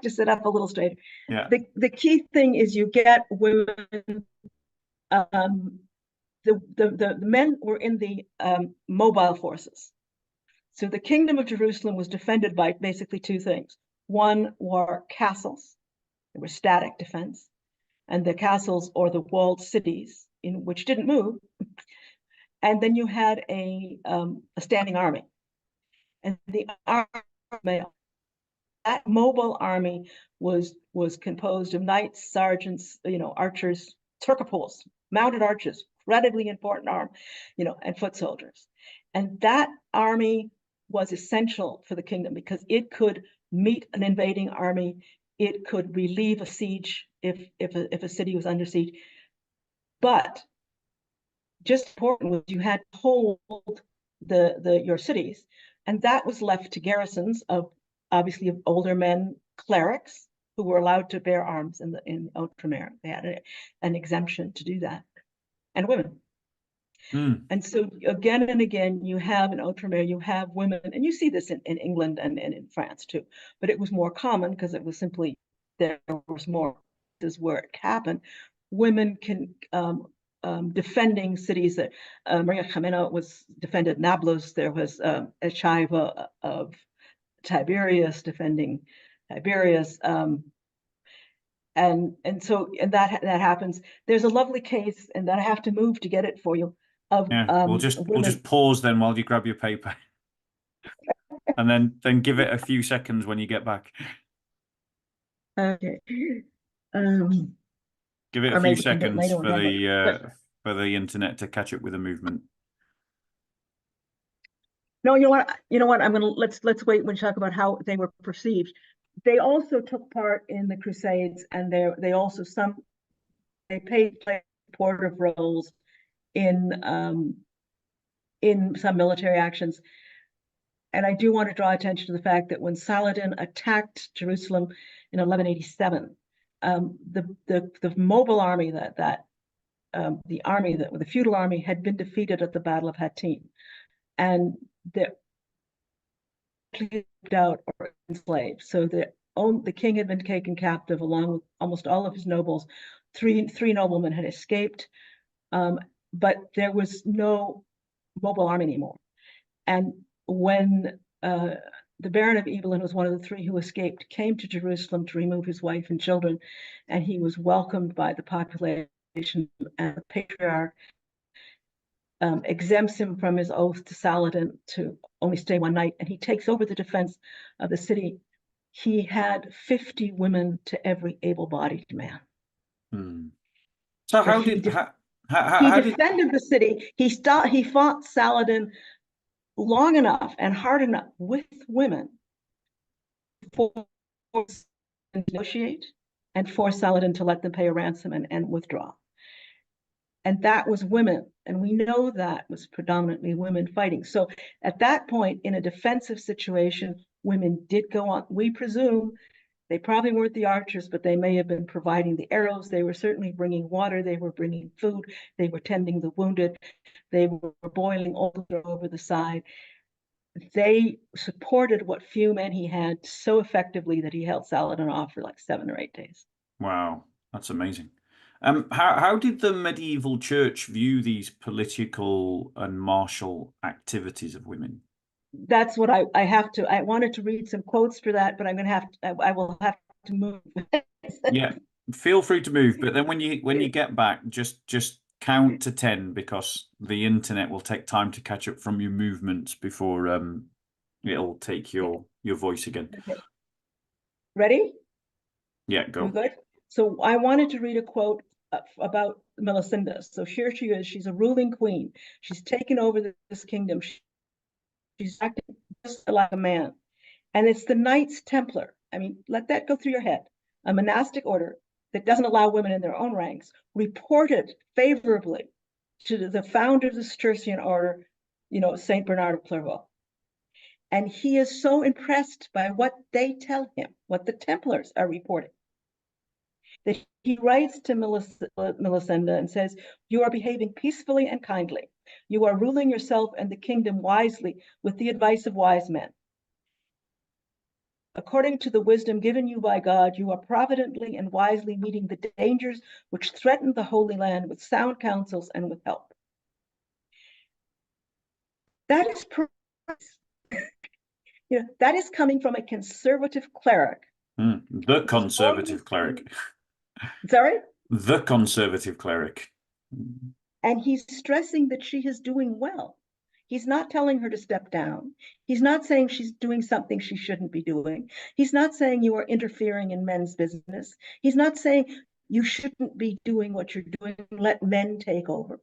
to sit up a little straighter. Yeah. The key thing is you get women. The men were in the mobile forces. So the kingdom of Jerusalem was defended by basically two things. One were castles. They were static defense. And the castles, or the walled cities, in which didn't move. And then you had a standing army. And the army, that mobile army was composed of knights, sergeants, archers, turcopoles, mounted archers, incredibly important arm, and foot soldiers. And that army was essential for the kingdom because it could meet an invading army. It could relieve a siege if a city was under siege. But just important was you had to hold your cities, and that was left to garrisons of obviously of older men, clerics, who were allowed to bear arms in Outremer. They had an exemption to do that, and women. And so again and again, you have in Outremer, you have women, and you see this in England and in France too, but it was more common because it was simply there was more. This is where it happened. Women can defending cities that Maria Jimena was defended Nablus. There was Echaiva of Tiberias defending Tiberias. And that happens. There's a lovely case, and that I have to move to get it for you. Of we'll just pause then while you grab your paper, and then give it a few seconds when you get back. Okay. Give it a few seconds for the internet to catch up with the movement. No, you know what? Let's wait when we talk about how they were perceived. They also took part in the Crusades, and they played supportive roles in some military actions. And I do want to draw attention to the fact that when Saladin attacked Jerusalem in 1187, the mobile army the feudal army had been defeated at the Battle of Hattin, and they're out or enslaved. So the king had been taken captive along with almost all of his nobles. Three noblemen had escaped, but there was no mobile army anymore. And when the Baron of Evelyn was one of the three who escaped, came to Jerusalem to remove his wife and children, and he was welcomed by the population, and the patriarch exempts him from his oath to Saladin to only stay one night, and he takes over the defense of the city. He had 50 women to every able-bodied man. So he defended the city. He fought Saladin long enough and hard enough with women for to negotiate and force Saladin to let them pay a ransom and withdraw. And that was women, and we know that was predominantly women fighting. So at that point, in a defensive situation, women did go on. We presume they probably weren't the archers, but they may have been providing the arrows. They were certainly bringing water. They were bringing food. They were tending the wounded. They were boiling oil over the side. They supported what few men he had so effectively that he held Saladin off for like 7 or 8 days. Wow, that's amazing. How did the medieval church view these political and martial activities of women? That's what I have to. I wanted to read some quotes for that, but I'm going to have to. I will have to move. Yeah, feel free to move, but then when you get back, just count to 10, because the internet will take time to catch up from your movements before it'll take your voice again. Okay. Ready? Yeah, go. You good? So I wanted to read a quote about Melisenda. So here she is. She's a ruling queen. She's taken over this kingdom. She's acting just like a man. And it's the Knights Templar. I mean, let that go through your head. A monastic order that doesn't allow women in their own ranks, reported favorably to the founder of the Cistercian order, Saint Bernard of Clairvaux. And he is so impressed by what they tell him, what the Templars are reporting, that he writes to Melisenda and says, "You are behaving peacefully and kindly. You are ruling yourself and the kingdom wisely with the advice of wise men. According to the wisdom given you by God, you are providently and wisely meeting the dangers which threaten the Holy Land with sound counsels and with help." That is that is coming from a conservative cleric. The conservative cleric. Sorry? The conservative cleric. And he's stressing that she is doing well. He's not telling her to step down. He's not saying she's doing something she shouldn't be doing. He's not saying you are interfering in men's business. He's not saying you shouldn't be doing what you're doing. Let men take over.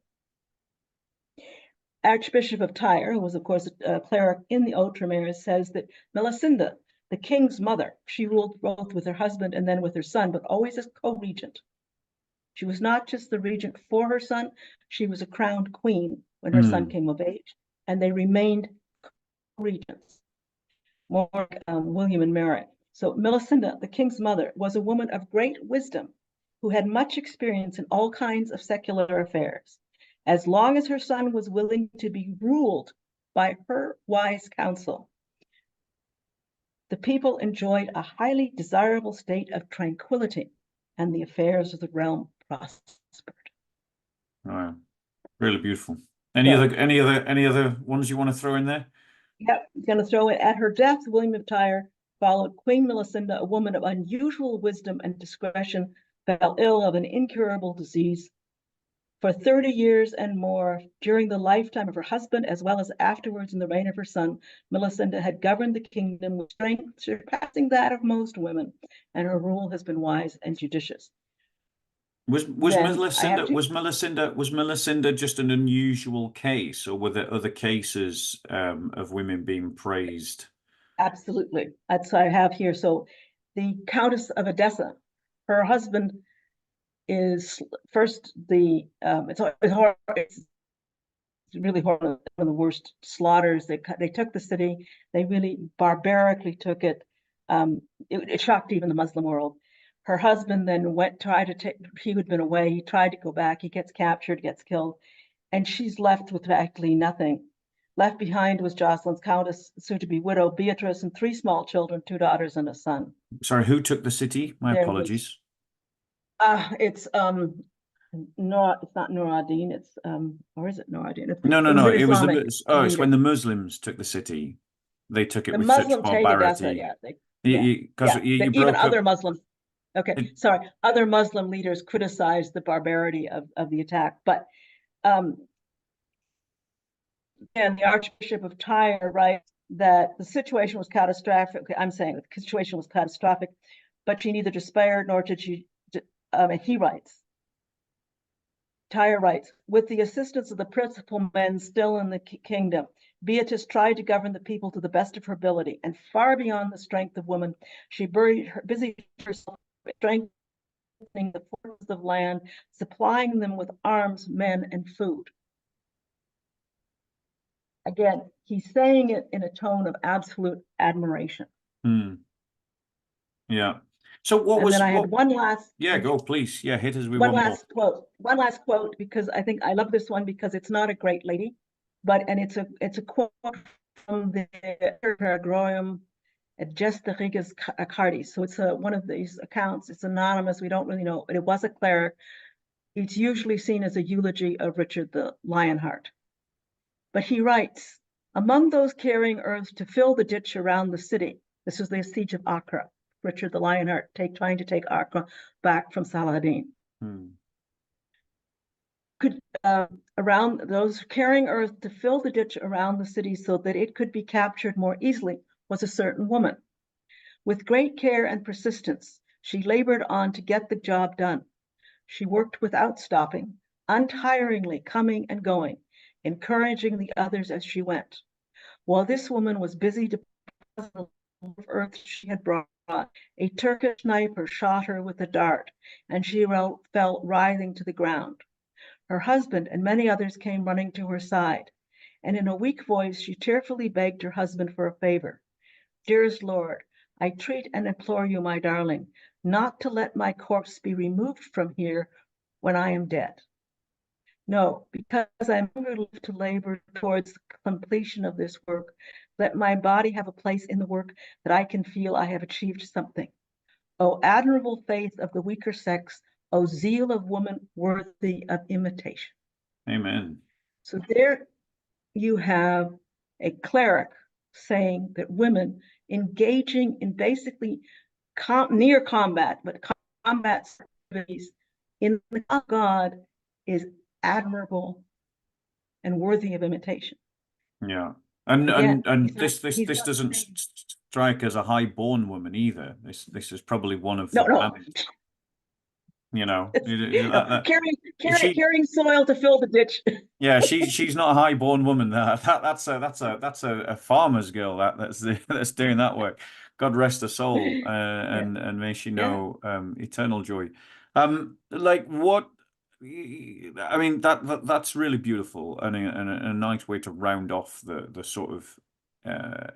Archbishop of Tyre, who was, of course, a cleric in the Outremer, says that Melisenda, the king's mother, she ruled both with her husband and then with her son, but always as co-regent. She was not just the regent for her son, she was a crowned queen when her son came of age, and they remained regents, more William and Mary. So Melisenda, the king's mother, was a woman of great wisdom who had much experience in all kinds of secular affairs. As long as her son was willing to be ruled by her wise counsel, the people enjoyed a highly desirable state of tranquility, and the affairs of the realm prospered. Wow, really beautiful. So, Any other ones you want to throw in there? yep, I'm going to throw it. At her death, William of Tyre followed Queen Melisenda, a woman of unusual wisdom and discretion, fell ill of an incurable disease. For 30 years and more, during the lifetime of her husband, as well as afterwards in the reign of her son, Melisenda had governed the kingdom with strength surpassing that of most women, and her rule has been wise and judicious. Was Then Melisenda just an unusual case, or were there other cases of women being praised? Absolutely. That's what I have here. So the Countess of Edessa, her husband is first the it's really horrible, one of the worst slaughters. They took the city. They really barbarically took it. It shocked even the Muslim world. Her husband then tried to take. He had been away. He tried to go back. He gets captured, gets killed, and she's left with actually nothing. Left behind was Jocelyn's countess, soon-to-be widow Beatrice, and 3 small children, 2 daughters and a son. Sorry, who took the city? My apologies. It's no, it's not Nur ad-Din. It's or is it Nur ad-Din? No. It was it's when the Muslims took the city. They took it with such barbarity. Because even other Muslims. Okay, sorry. Other Muslim leaders criticized the barbarity of the attack, but and the Archbishop of Tyre writes that the situation was catastrophic. I'm saying the situation was catastrophic, but she neither despaired nor did she. He writes. Tyre writes, with the assistance of the principal men still in the kingdom, Beatrice tried to govern the people to the best of her ability, and far beyond the strength of woman, she busied herself strengthening the forces of land, supplying them with arms, men, and food. Again, he's saying it in a tone of absolute admiration. Yeah. So what was? And then I had one last. Yeah, go please. Yeah, hit us with one last quote. One last quote, because I think I love this one because it's not a great lady, and it's a quote from the Paragroium at Gestarigas Cardis. So it's one of these accounts. It's anonymous. We don't really know, but it was a cleric. It's usually seen as a eulogy of Richard the Lionheart. But he writes, among those carrying earth to fill the ditch around the city, this was the siege of Acre. Richard the Lionheart trying to take Acre back from Saladin. Around those carrying earth to fill the ditch around the city so that it could be captured more easily was a certain woman. With great care and persistence, she labored on to get the job done. She worked without stopping, untiringly coming and going, encouraging the others as she went. While this woman was busy depositing the earth she had brought, a Turkish sniper shot her with a dart, and she fell writhing to the ground. Her husband and many others came running to her side, and in a weak voice she tearfully begged her husband for a favor. Dearest Lord, I entreat and implore you, my darling, not to let my corpse be removed from here when I am dead. No, because I am lived to labor towards the completion of this work, let my body have a place in the work that I can feel I have achieved something. O admirable faith of the weaker sex, O zeal of woman worthy of imitation. Amen. So there you have a cleric saying that women engaging in basically near combat, but combat activities in the cause of God is admirable and worthy of imitation. Yeah. And this doesn't strike as a high-born woman either. This is probably one of the you know, carrying soil to fill the ditch. Yeah, she's not a high-born woman. That's a farmer's girl that's doing that work. God rest her soul, and may she know eternal joy. Like what? I mean that's really beautiful and a nice way to round off the sort of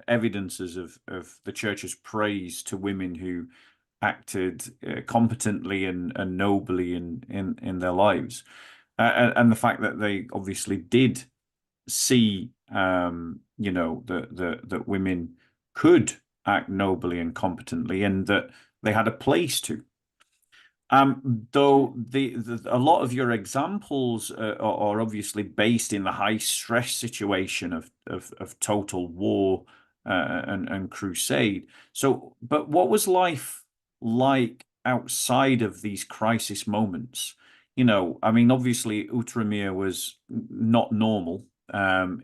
evidences of the church's praise to women who acted competently and nobly in their lives, and the fact that they obviously did see, you know, that women could act nobly and competently, and that they had a place to. Though a lot of your examples are obviously based in the high stress situation of total war and crusade. So, but what was life like outside of these crisis moments? You know, I mean, obviously, Outremer was not normal.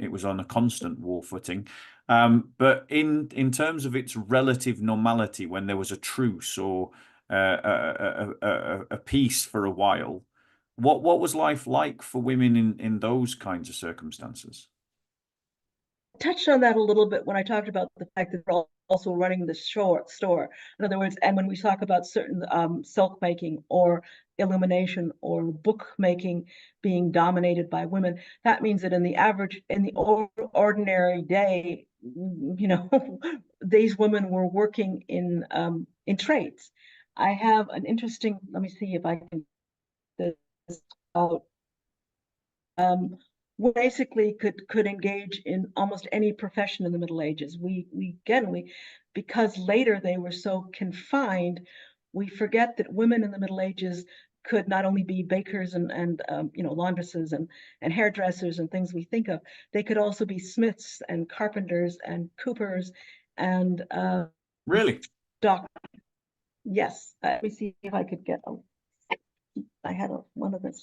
It was on a constant war footing. But in terms of its relative normality, when there was a truce or a peace for a while, what was life like for women in those kinds of circumstances? Touched on that a little bit when I talked about the fact that we're also running the store. In other words, and when we talk about certain silk making or illumination or bookmaking being dominated by women, that means that in the ordinary day, you know, these women were working in trades. I have an interesting, let me see if I can this out. We basically could engage in almost any profession in the Middle Ages. Because later they were so confined, we forget that women in the Middle Ages could not only be bakers and laundresses and hairdressers and things we think of. They could also be smiths and carpenters and coopers and Really? doctors. Yes. Let me see if I could get. I had one of this.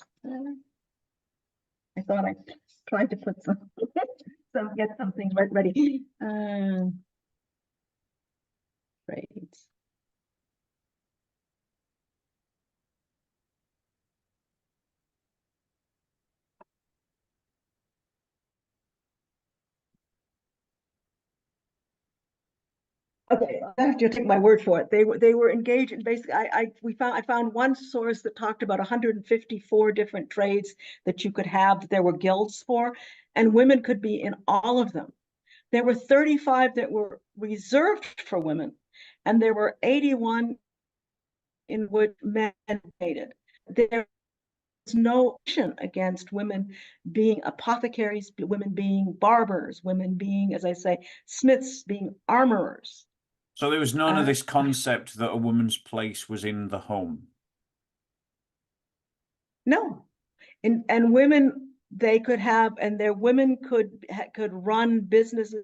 I thought I tried to put get some things ready. Great. Okay, I have to take my word for it. They were engaged in basically. I found one source that talked about 154 different trades that you could have that there were guilds for, and women could be in all of them. There were 35 that were reserved for women, and there were 81 in which men participated. There was no action against women being apothecaries, women being barbers, women being, as I say, smiths, being armorers. So there was none of this concept that a woman's place was in the home. No, and women they could have, and their women could run businesses,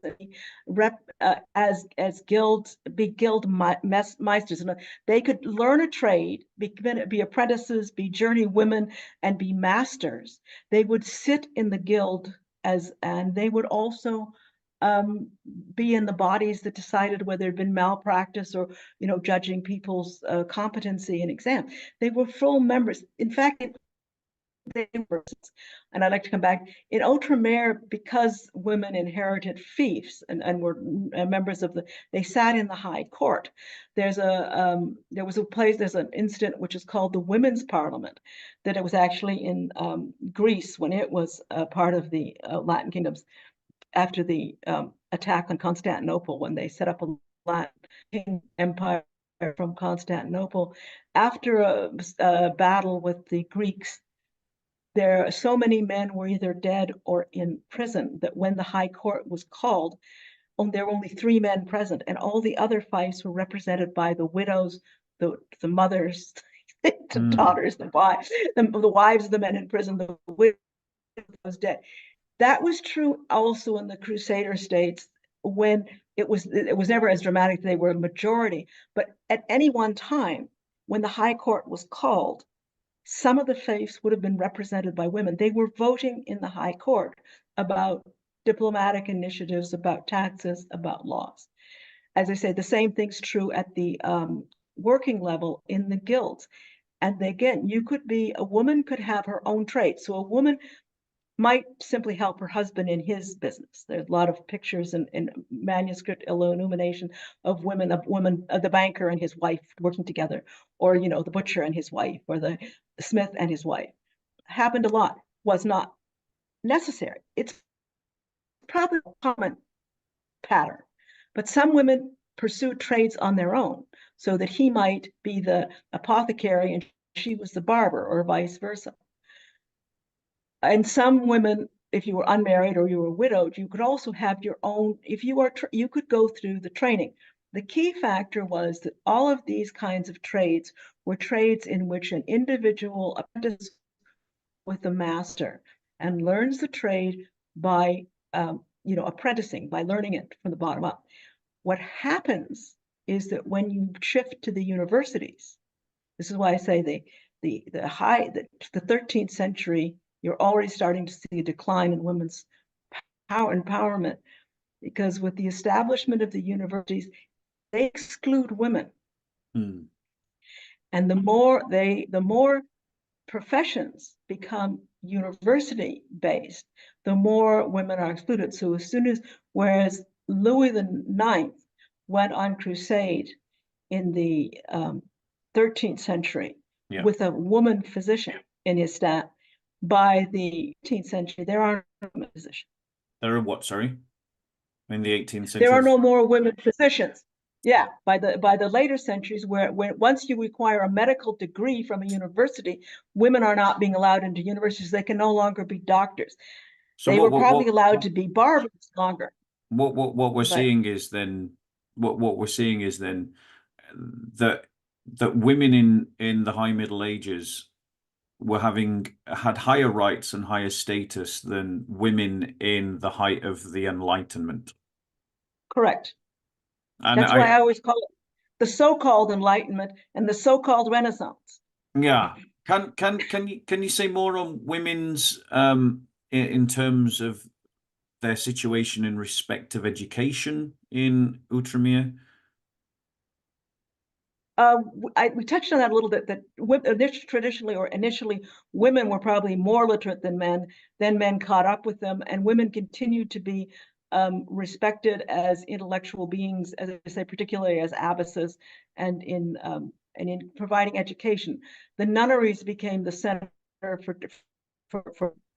as guilds, be guild meisters, and they could learn a trade, be apprentices, be journey women, and be masters. They would sit in the guild and they would also be in the bodies that decided whether there had been malpractice or judging people's competency in exam. They were full members. In fact, and I'd like to come back in Outremer, because women inherited fiefs and were members of they sat in the high court. There was an incident which is called the Women's Parliament, that it was actually in Greece when it was part of the Latin kingdoms after the attack on Constantinople, when they set up a Latin empire from Constantinople after a battle with the Greeks. There, so many men were either dead or in prison that when the High Court was called, there were only 3 men present, and all the other fiefs were represented by the widows, the mothers, the daughters, the wives of the men in prison, the widows dead. That was true also in the Crusader states, when it was never as dramatic. They were a majority, but at any one time, when the High Court was called, some of the fiefs would have been represented by women. They were voting in the High Court about diplomatic initiatives, about taxes, about laws. As I say, the same thing's true at the working level in the guilds. And again, a woman could have her own trade. So a woman might simply help her husband in his business. There's a lot of pictures in manuscript illumination of the banker and his wife working together, or the butcher and his wife, or the smith and his wife. Happened a lot. Was not necessary. It's probably a common pattern, but some women pursued trades on their own, so that he might be the apothecary and she was the barber, or vice versa. And some women, if you were unmarried or you were widowed, you could also have your own. If you could go through the training. The key factor was that all of these kinds of trades were trades in which an individual apprentices with the master and learns the trade by apprenticing, by learning it from the bottom up. What happens is that when you shift to the universities, this is why I say the 13th century, you're already starting to see a decline in women's empowerment, because with the establishment of the universities, they exclude women. And the more professions become university based, the more women are excluded. So whereas Louis IX went on crusade in the 13th century with a woman physician in his staff, by the 18th century, there are no women physicians. There are what, sorry? In the 18th century? There are no more women physicians. Yeah, by the later centuries, where once you require a medical degree from a university, women are not being allowed into universities. They can no longer be doctors. So they were probably allowed to be barbers longer. What we're seeing is then that women in the High Middle Ages had higher rights and higher status than women in the height of the Enlightenment. Correct. And that's why I always call it the so-called Enlightenment and the so-called Renaissance. Yeah. Can you say more on women's in terms of their situation in respect of education in Outremer? We touched on that a little bit, that initially women were probably more literate than men. Then men caught up with them, and women continued to be respected as intellectual beings, as I say, particularly as abbesses, and in providing education. The nunneries became the center for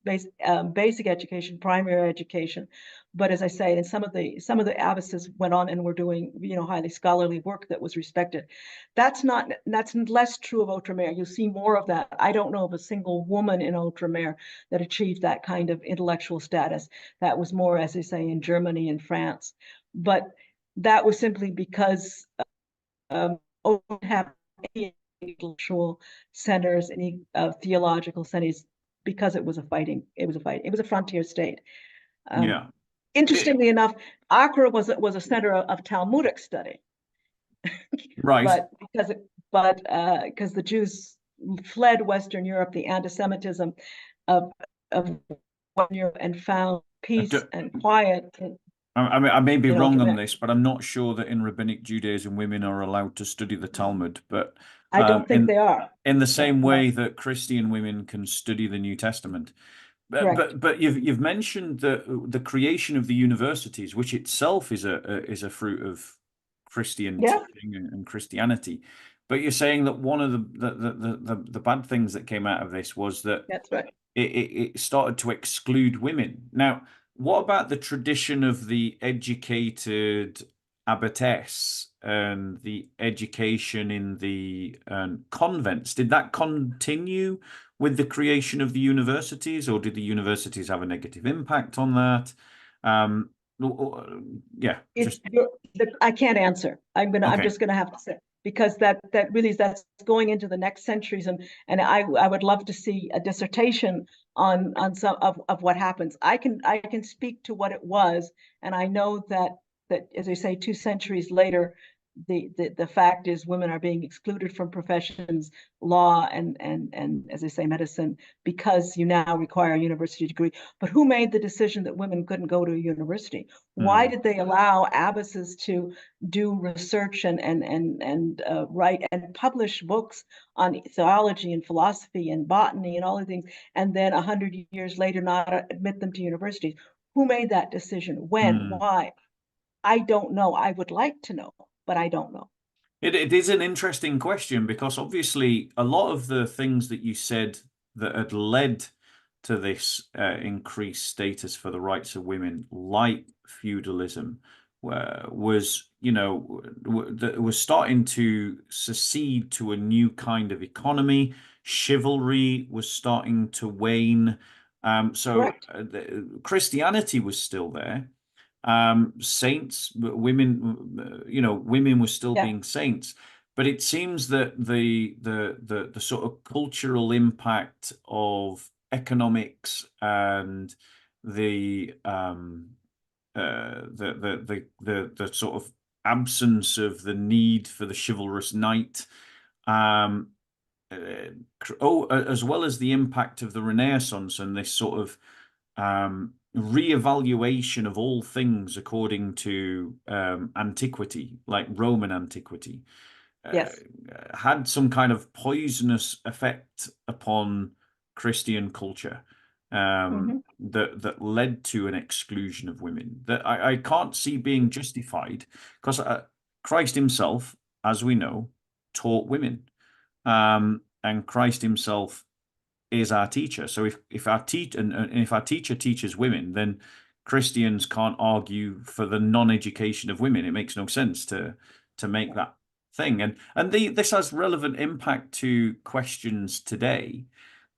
basic education, primary education. But as I say, and some of the abbesses went on and were doing highly scholarly work that was respected. That's less true of Outremer. You'll see more of that. I don't know of a single woman in Outremer that achieved that kind of intellectual status. That was more, as they say, in Germany and France. But that was simply because Outremer have any intellectual centers, any theological centers, because it was a frontier state. Yeah. Interestingly enough, Accra was a center of Talmudic study. Right. But because the Jews fled Western Europe, the anti-Semitism of Western Europe, and found peace and quiet. I may be wrong on this, but I'm not sure that in Rabbinic Judaism women are allowed to study the Talmud. But I don't think they are. In the same way that Christian women can study the New Testament. But you've mentioned the creation of the universities, which itself is a fruit of Christian teaching and Christianity. But you're saying that one of the bad things that came out of this was that that's right. It started to exclude women. Now, what about the tradition of the educated abbotess and the education in the convents? Did that continue with the creation of the universities, or did the universities have a negative impact on that? Yeah, I can't answer. I'm just gonna have to say, because that's going into the next centuries, and I would love to see a dissertation on some of what happens. I can speak to what it was, and I know that as I say, 2 centuries later, the fact is women are being excluded from professions, law, and as I say, medicine, because you now require a university degree. But who made the decision that women couldn't go to a university? Why did they allow abbesses to do research and write and publish books on theology and philosophy and botany and all the things, and then 100 years later not admit them to universities? Who made that decision? When? Why? I don't know. I would like to know, but I don't know. It is an interesting question, because obviously a lot of the things that you said that had led to this increased status for the rights of women, like feudalism, was starting to secede to a new kind of economy. Chivalry was starting to wane. So Christianity was still there. Saints, women, women were still being saints. But it seems that the sort of cultural impact of economics and the sort of absence of the need for the chivalrous knight, as well as the impact of the Renaissance and this sort of re-evaluation of all things according to antiquity, like Roman antiquity, had some kind of poisonous effect upon Christian culture, that led to an exclusion of women that I can't see being justified, because Christ himself, as we know, taught women, and Christ himself is our teacher. So if our teacher teaches women, then Christians can't argue for the non-education of women. It makes no sense to make that thing. And this has relevant impact to questions today.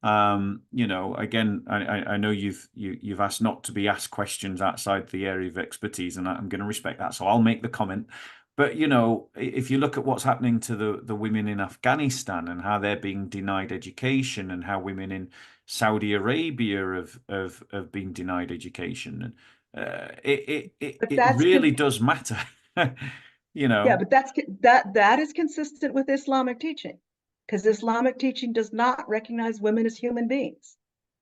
Again, I know you've asked not to be asked questions outside the area of expertise, and I'm going to respect that, so I'll make the comment. But if you look at what's happening to the women in Afghanistan and how they're being denied education, and how women in Saudi Arabia have been denied education, and it really does matter. Yeah, but that is consistent with Islamic teaching, because Islamic teaching does not recognize women as human beings.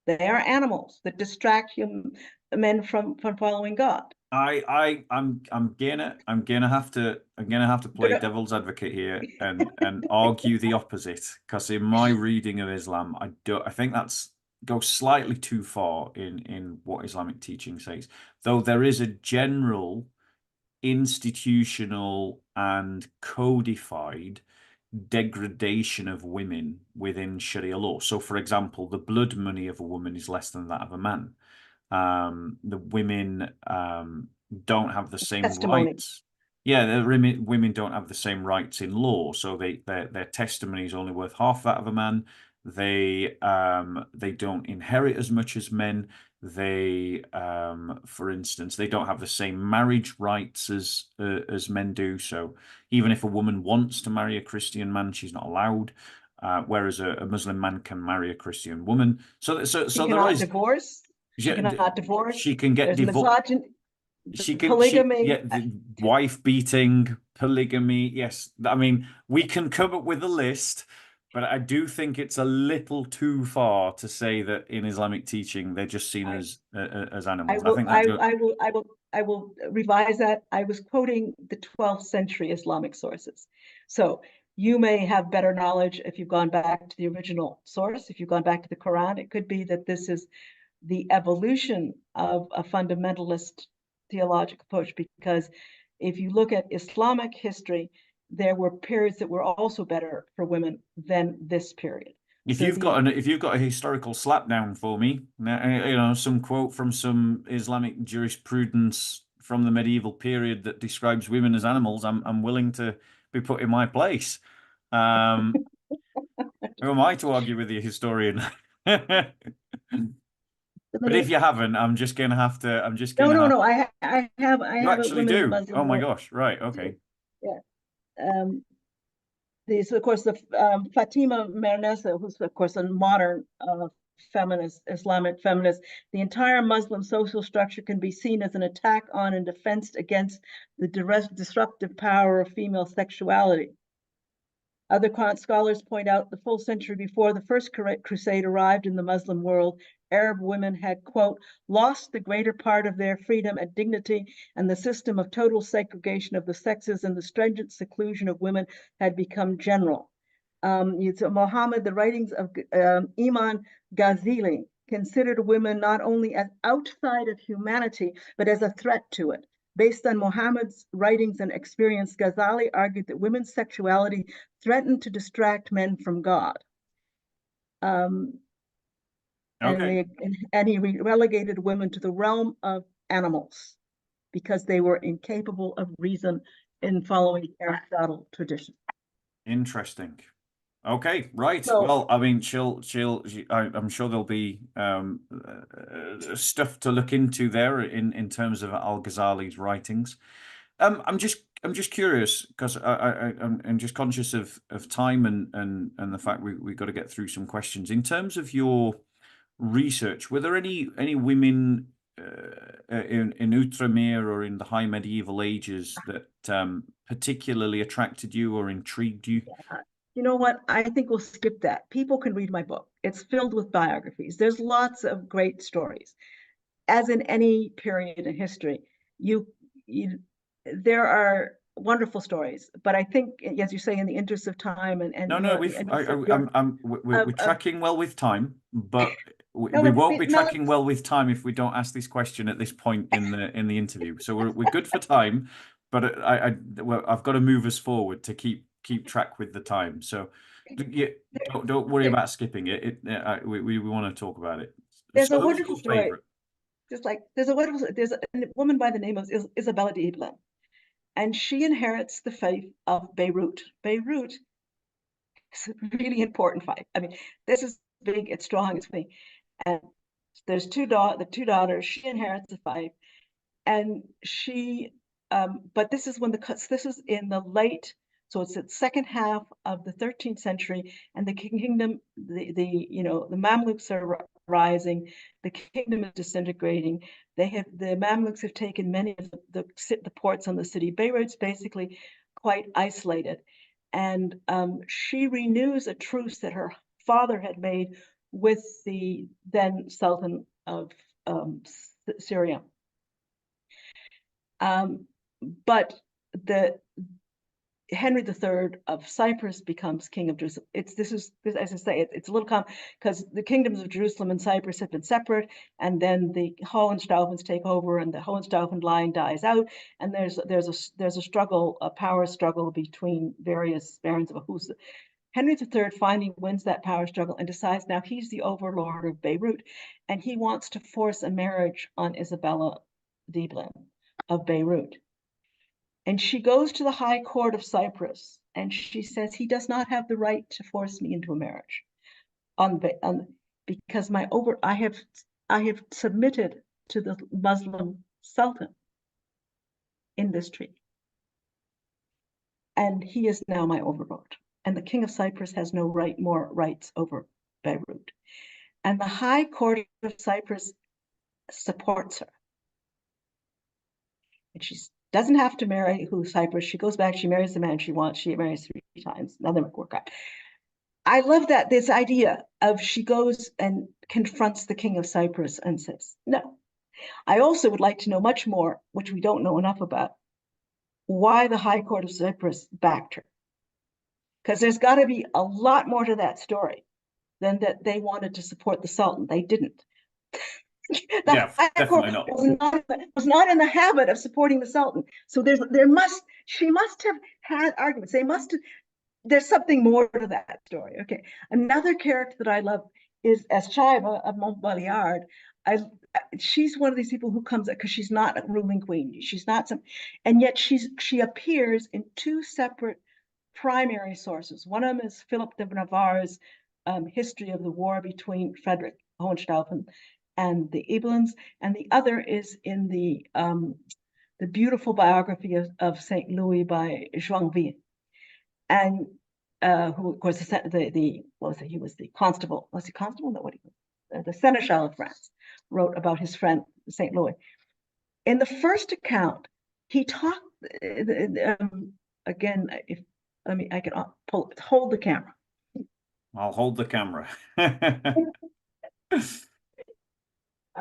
They are animals that distract men from following God. I'm gonna have to play devil's advocate here and argue the opposite, because in my reading of Islam, I think that's goes slightly too far in what Islamic teaching says, though there is a general institutional and codified degradation of women within Sharia law. So, for example, the blood money of a woman is less than that of a man. The women don't have the same rights. Yeah, the women don't have the same rights in law. So their testimony is only worth half that of a man. They don't inherit as much as men. They, for instance, they don't have the same marriage rights as men do. So even if a woman wants to marry a Christian man, she's not allowed. Whereas a Muslim man can marry a Christian woman. So there is divorce. She cannot divorce. She can get divorced. She can polygamy. Wife beating, polygamy. Yes, I mean, we can come up with a list, but I do think it's a little too far to say that in Islamic teaching they're just seen as animals. I will revise that. I was quoting the 12th century Islamic sources. So you may have better knowledge if you've gone back to the original source. If you've gone back to the Quran, it could be that this is the evolution of a fundamentalist theological approach, because if you look at Islamic history, there were periods that were also better for women than this period. If you've got a historical slapdown for me, some quote from some Islamic jurisprudence from the medieval period that describes women as animals, I'm willing to be put in my place. Who am I to argue with the historian? But if you haven't, I'm just gonna have to. No. I have. You actually do. Muslim Oh my world. gosh! Right. Okay. Yeah. These, of course, the Fatima Mernessa, who's of course a modern feminist, Islamic feminist. The entire Muslim social structure can be seen as an attack on and defense against the disruptive power of female sexuality. Other scholars point out the full century before the first crusade arrived in the Muslim world, Arab women had, quote, lost the greater part of their freedom and dignity, and the system of total segregation of the sexes and the stringent seclusion of women had become general. Muhammad, the writings of Imam Ghazali considered women not only as outside of humanity, but as a threat to it. Based on Muhammad's writings and experience, Ghazali argued that women's sexuality threatened to distract men from God. And he relegated women to the realm of animals because they were incapable of reason in following Aristotle tradition. Interesting. Okay, right. So Well, I mean, I'm sure there'll be stuff to look into there in terms of Al-Ghazali's writings. I'm just curious because I'm just conscious of time and the fact we got to get through some questions. In terms of your research, were there any women in Outremer or in the high medieval ages that particularly attracted you or intrigued you? you know what? I think we'll skip that. People can read my book. It's filled with biographies. There's lots of great stories. As in any period in history, you, you there are wonderful stories. But I think, as you say, in the interest of time and No, no, your we're of tracking well with time, but no, we won't be no, tracking well with time if we don't ask this question at this point in the interview. So we're good for time, but well, I've got to move us forward to keep track with the time. So yeah, don't worry about skipping it. We want to talk about it. there's So a who's wonderful your story. favorite? Just like there's a woman by the name of Isabella de Iblan, and she inherits the faith of Beirut. Beirut is a really important fight. I mean, this is big, it's strong, it's big. And there's the two daughters, she inherits the fight. And but this is this is in the late, so it's the second half of the 13th century, and the kingdom, the Mamluks are rising, the kingdom is disintegrating. The Mamluks have taken many of the ports on the city. Beirut's basically quite isolated, and she renews a truce that her father had made with the then Sultan of Syria. But the Henry III of Cyprus becomes king of Jerusalem. As I say, it's a little because the kingdoms of Jerusalem and Cyprus have been separate, and then the Hohenstaufens take over, and the Hohenstaufen line dies out, and there's a struggle, a power struggle between various barons of Ahusa. Henry III finally wins that power struggle and decides now he's the overlord of Beirut, and he wants to force a marriage on Isabella d'Iblan of Beirut. And she goes to the High Court of Cyprus and she says he does not have the right to force me into a marriage because I have submitted to the Muslim Sultan in this treaty. And he is now my overlord. And the King of Cyprus has no more rights over Beirut. And the High Court of Cyprus supports her. And she doesn't have to marry Cyprus. She goes back, she marries the man she wants. She marries 3 times. Nothing work out. I love this idea of she goes and confronts the King of Cyprus and says, no. I also would like to know much more, which we don't know enough about, why the High Court of Cyprus backed her. Because there's got to be a lot more to that story than that they wanted to support the Sultan. They didn't. Yeah, definitely not. Was not in the habit of supporting the Sultan. So she must have had arguments. There's something more to that story. Okay. Another character that I love is Eschaiba of Montbéliard. She's one of these people who comes up because she's not a ruling queen. She's not and yet she appears in 2 separate primary sources. One of them is Philip de Navarre's history of the war between Frederick Hohenstaufen and the Ibelins, and the other is in the beautiful biography of Saint Louis by Joinville, and who, of course, he was the constable. Was he constable? No, what he was? The seneschal of France wrote about his friend Saint Louis. In the first account, he talked again. I can hold the camera. I'll hold the camera.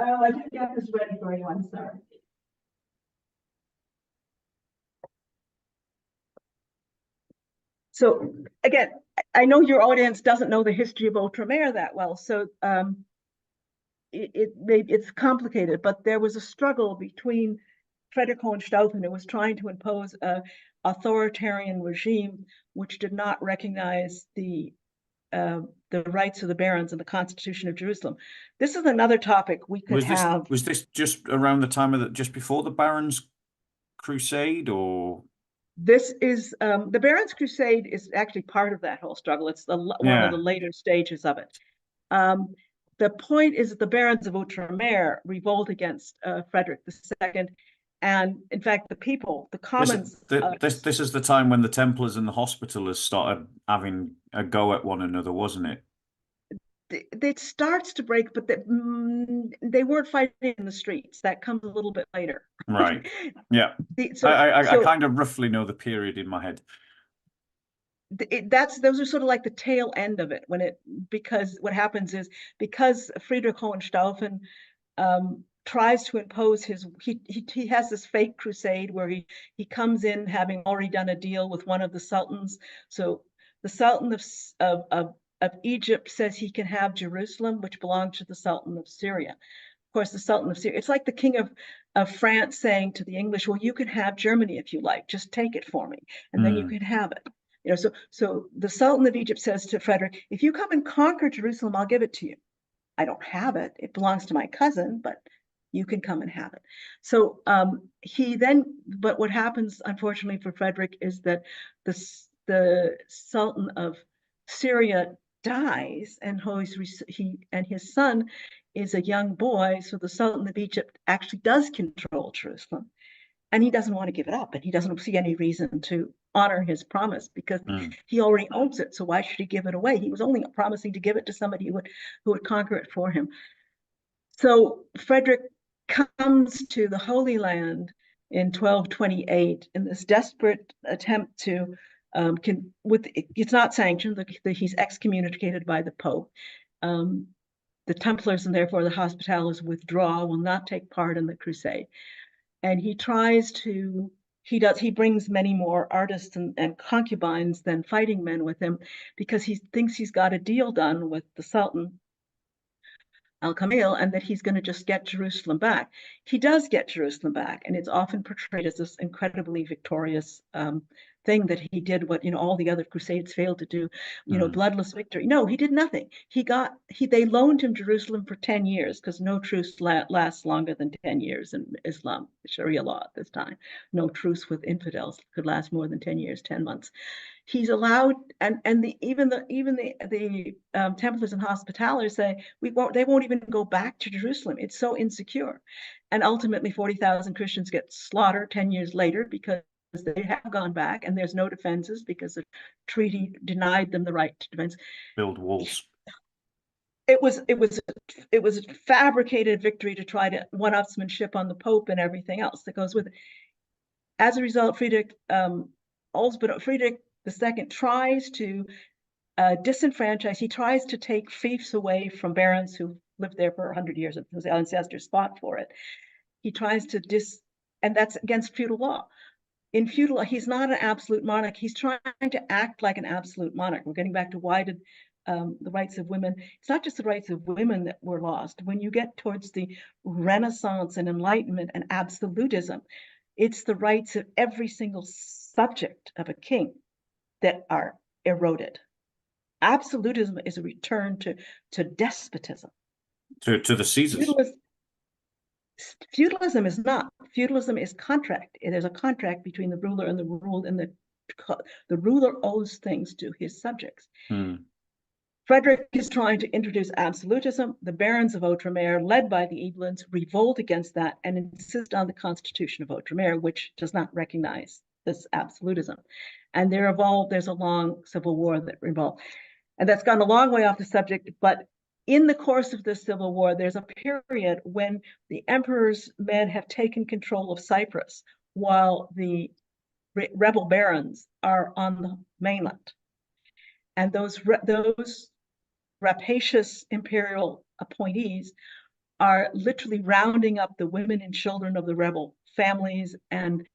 Oh, I didn't get this ready for you. I'm sorry. So again, I know your audience doesn't know the history of Outremer that well, so it's complicated. But there was a struggle between Frederick Hohenstaufen, who was trying to impose an authoritarian regime which did not recognize the rights of the barons and the Constitution of Jerusalem. This is another topic we could have. Was this just around the time just before the Barons' Crusade, or? This is the Barons' Crusade is actually part of that whole struggle. It's one of the later stages of it. The point is that the barons of Outremer revolt against Frederick II, and in fact, the people, the commons. This is the time when the Templars and the Hospitallers started having a go at one another, wasn't it? It starts to break, but they weren't fighting in the streets. That comes a little bit later. Right. Yeah. I kind of roughly know the period in my head. Those are sort of like the tail end of it because what happens is, because Friedrich Hohenstaufen tries to impose he has this fake crusade where he comes in having already done a deal with one of the sultans. So the Sultan of Egypt says he can have Jerusalem, which belonged to the Sultan of Syria. Of course, the Sultan of Syria, it's like the king of France saying to the English, well, you can have Germany if you like, just take it for me, and then you can have it. You know, so the Sultan of Egypt says to Frederick, if you come and conquer Jerusalem, I'll give it to you. I don't have it. It belongs to my cousin, but you can come and have it. So but what happens, unfortunately for Frederick, is that the Sultan of Syria dies, and his son is a young boy. So the Sultan of Egypt actually does control Jerusalem, and he doesn't want to give it up, and he doesn't see any reason to honor his promise because he already owns it. So why should he give it away? He was only promising to give it to somebody who would conquer it for him. So Frederick comes to the Holy Land in 1228 in this desperate attempt to it's not sanctioned. He's excommunicated by the Pope. The Templars and therefore the Hospitallers withdraw, will not take part in the crusade. And he brings many more artists and concubines than fighting men with him, because he thinks he's got a deal done with the Sultan Al-Kamil, and that he's going to just get Jerusalem back. He does get Jerusalem back, and it's often portrayed as this incredibly victorious thing that he did what all the other crusades failed to do, bloodless victory. No, he did nothing. They loaned him Jerusalem for 10 years, because no truce lasts longer than 10 years in Islam, Sharia law at this time. No truce with infidels could last more than 10 years, 10 months. He's allowed, and even the Templars and Hospitallers say they won't even go back to Jerusalem. It's so insecure, and ultimately 40,000 Christians get slaughtered 10 years later because they have gone back, and there's no defenses because the treaty denied them the right to defense. Build walls. It was a fabricated victory to try to one-upsmanship on the Pope and everything else that goes with it. As a result, Friedrich II tries to disenfranchise. He tries to take fiefs away from barons who lived there for 100 years. His ancestors fought for it. He tries to and that's against feudal law. In feudal law, he's not an absolute monarch. He's trying to act like an absolute monarch. We're getting back to why did the rights of women. It's not just the rights of women that were lost. When you get towards the Renaissance and Enlightenment and absolutism, it's the rights of every single subject of a king that are eroded. Absolutism is a return to despotism. To the Caesars. Feudalism is not. Feudalism is contract. There's a contract between the ruler and the ruled, and the ruler owes things to his subjects. Frederick is trying to introduce absolutism. The barons of Outremer, led by the Evelins, revolt against that and insist on the Constitution of Outremer, which does not recognize this absolutism. And there's a long civil war that revolved. And that's gone a long way off the subject, but in the course of this civil war, there's a period when the emperor's men have taken control of Cyprus while the rebel barons are on the mainland. And those rapacious imperial appointees are literally rounding up the women and children of the rebel families and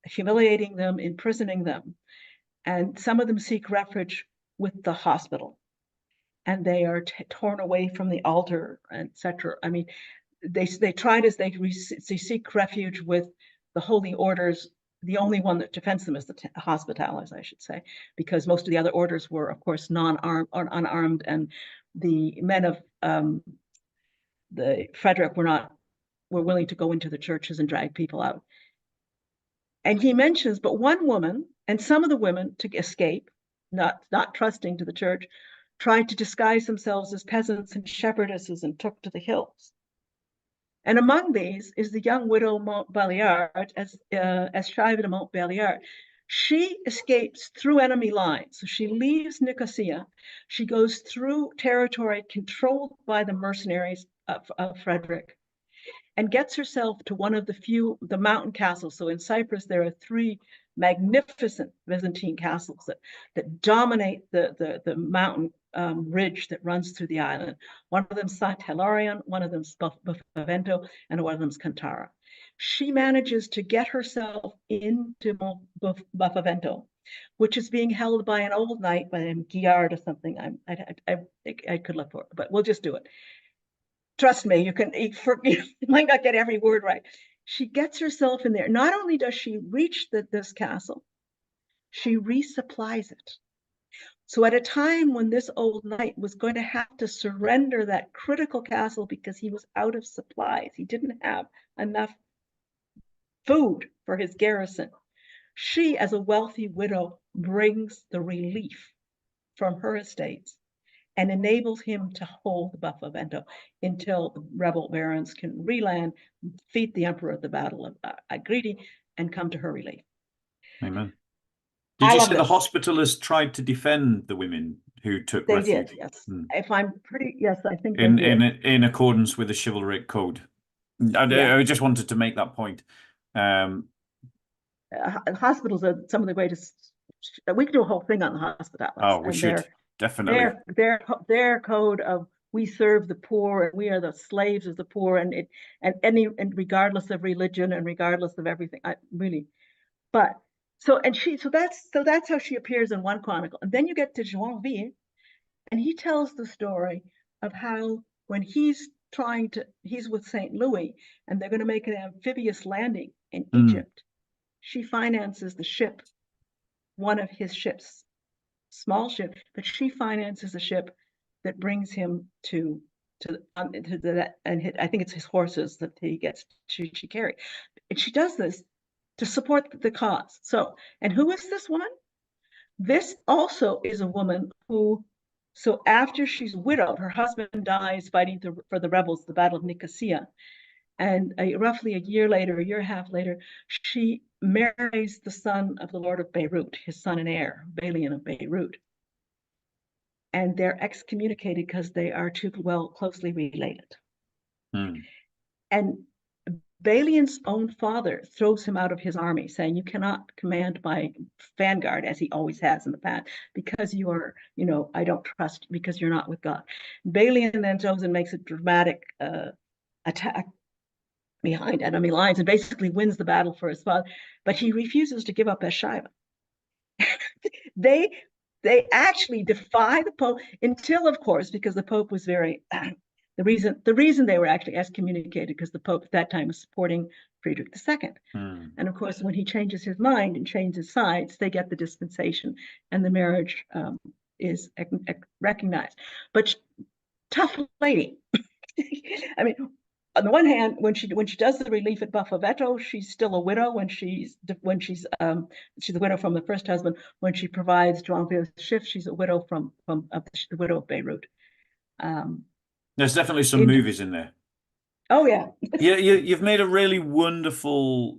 humiliating them, imprisoning them. And some of them seek refuge with the hospital, and they are torn away from the altar, etc. I mean, they seek refuge with the holy orders. The only one that defends them is the Hospitallers, I should say, because most of the other orders were, of course, non-armed or unarmed, and the men of the Frederick were willing to go into the churches and drag people out. And he mentions, but one woman and some of the women to escape, not trusting to the church, tried to disguise themselves as peasants and shepherdesses and took to the hills. And among these is the young widow Montbéliard, as Shiva de Montbéliard. She escapes through enemy lines. So she leaves Nicosia. She goes through territory controlled by the mercenaries of Frederick and gets herself to one of the mountain castles. So in Cyprus, there are three magnificent Byzantine castles that dominate the mountain ridge that runs through the island. One of them is Sant Hilarion, one of them is Buffavento, and one of them is Cantara. She manages to get herself into Buffavento, which is being held by an old knight by the name Guillard or something. I could look for it, but we'll just do it. Trust me, you might not get every word right. She gets herself in there. Not only does she reach this castle, she resupplies it. So at a time when this old knight was going to have to surrender that critical castle because he was out of supplies, he didn't have enough food for his garrison, she, as a wealthy widow, brings the relief from her estates and enables him to hold Buffavento until the rebel barons can reland, defeat the emperor at the Battle of Agredi, and come to her relief. Amen. Did I you love say the this. hospitallers tried to defend the women who took They refuge? did, yes. If I'm pretty, yes, I think they In did. in accordance with the chivalric code. Yeah. I just wanted to make that point. Hospitals are some of the greatest. We could do a whole thing on the hospitals. Oh, we and should definitely. Their code of we serve the poor and we are the slaves of the poor, and regardless of religion and regardless of everything. But so that's how she appears in one chronicle, and then you get to Joinville, and he tells the story of how when he's with St. Louis, and they're going to make an amphibious landing in Egypt. She finances the ship, one of his ships, small ship, but she finances a ship that brings him to that, and I think it's his horses that he gets she carry, and she does this to support the cause. So, and who is this woman? This also is a woman who, so after she's widowed, her husband dies fighting for the rebels, the Battle of Nicosia. And roughly a year and a half later, she marries the son of the Lord of Beirut, his son and heir, Balian of Beirut. And they're excommunicated because they are too closely related. And Balian's own father throws him out of his army, saying, you cannot command my vanguard, as he always has in the past, because you are, I don't trust, because you're not with God. Balian then goes and makes a dramatic attack behind enemy lines and basically wins the battle for his father, but he refuses to give up Beersheba. They actually defy the Pope until, of course, because the Pope was very the reason they were actually excommunicated because the Pope at that time was supporting Friedrich II. And of course, when he changes his mind and changes sides, they get the dispensation, and the marriage is recognized. But tough lady. I mean, on the one hand, when she does the relief at Buffavento, she's still a widow. She's a widow from the first husband. When she provides Joinville's shift, she's a widow from the widow of Beirut. There's definitely some movies in there. Oh yeah. You've made a really wonderful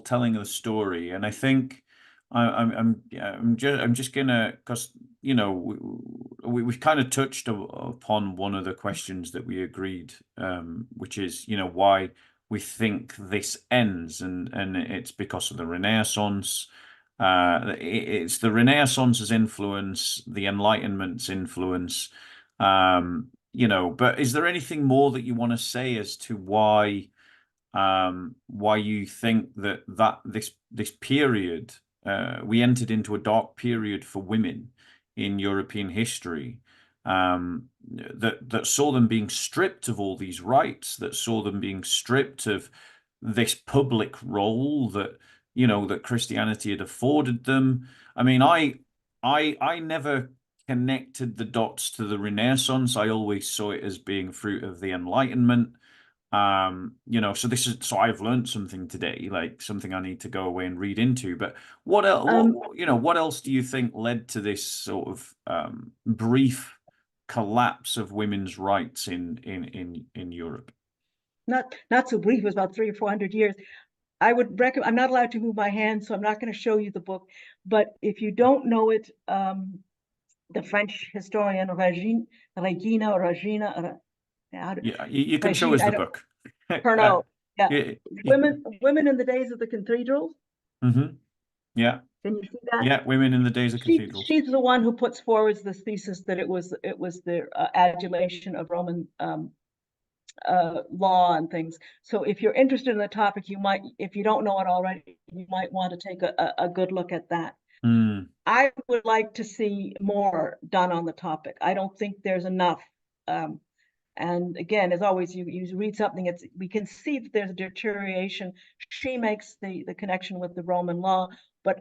telling of the story, and I think I'm just gonna, because we've kind of touched upon one of the questions that we agreed, which is why we think this ends, and it's because of the Renaissance. It's the Renaissance's influence, the Enlightenment's influence. But is there anything more that you want to say as to why you think that this period, we entered into a dark period for women in European history, that saw them being stripped of all these rights, that saw them being stripped of this public role that that Christianity had afforded them? I mean, I never connected the dots to the Renaissance. I always saw it as being fruit of the Enlightenment. So I've learned something today, like something I need to go away and read into. But what else, Um, what else do you think led to this sort of brief collapse of women's rights in Europe? not so brief, it was about 300 or 400 years. I would recommend, I'm not allowed to move my hand, so I'm not going to show you the book. But if you don't know it, the French historian Regina, Yeah, you can show Regine, us I the don't, book. Pernod. Yeah, Yeah, women in the days of the cathedrals. yeah, Can you see that? yeah. Women in the days of cathedrals. She's the one who puts forward this thesis that it was the adulation of Roman law and things. So if you're interested in the topic, you might, if you don't know it already, you might want to take a good look at that. Mm, I would like to see more done on the topic. I don't think there's enough. And again, as always, you read something, we can see that there's a deterioration. She makes the connection with the Roman law, but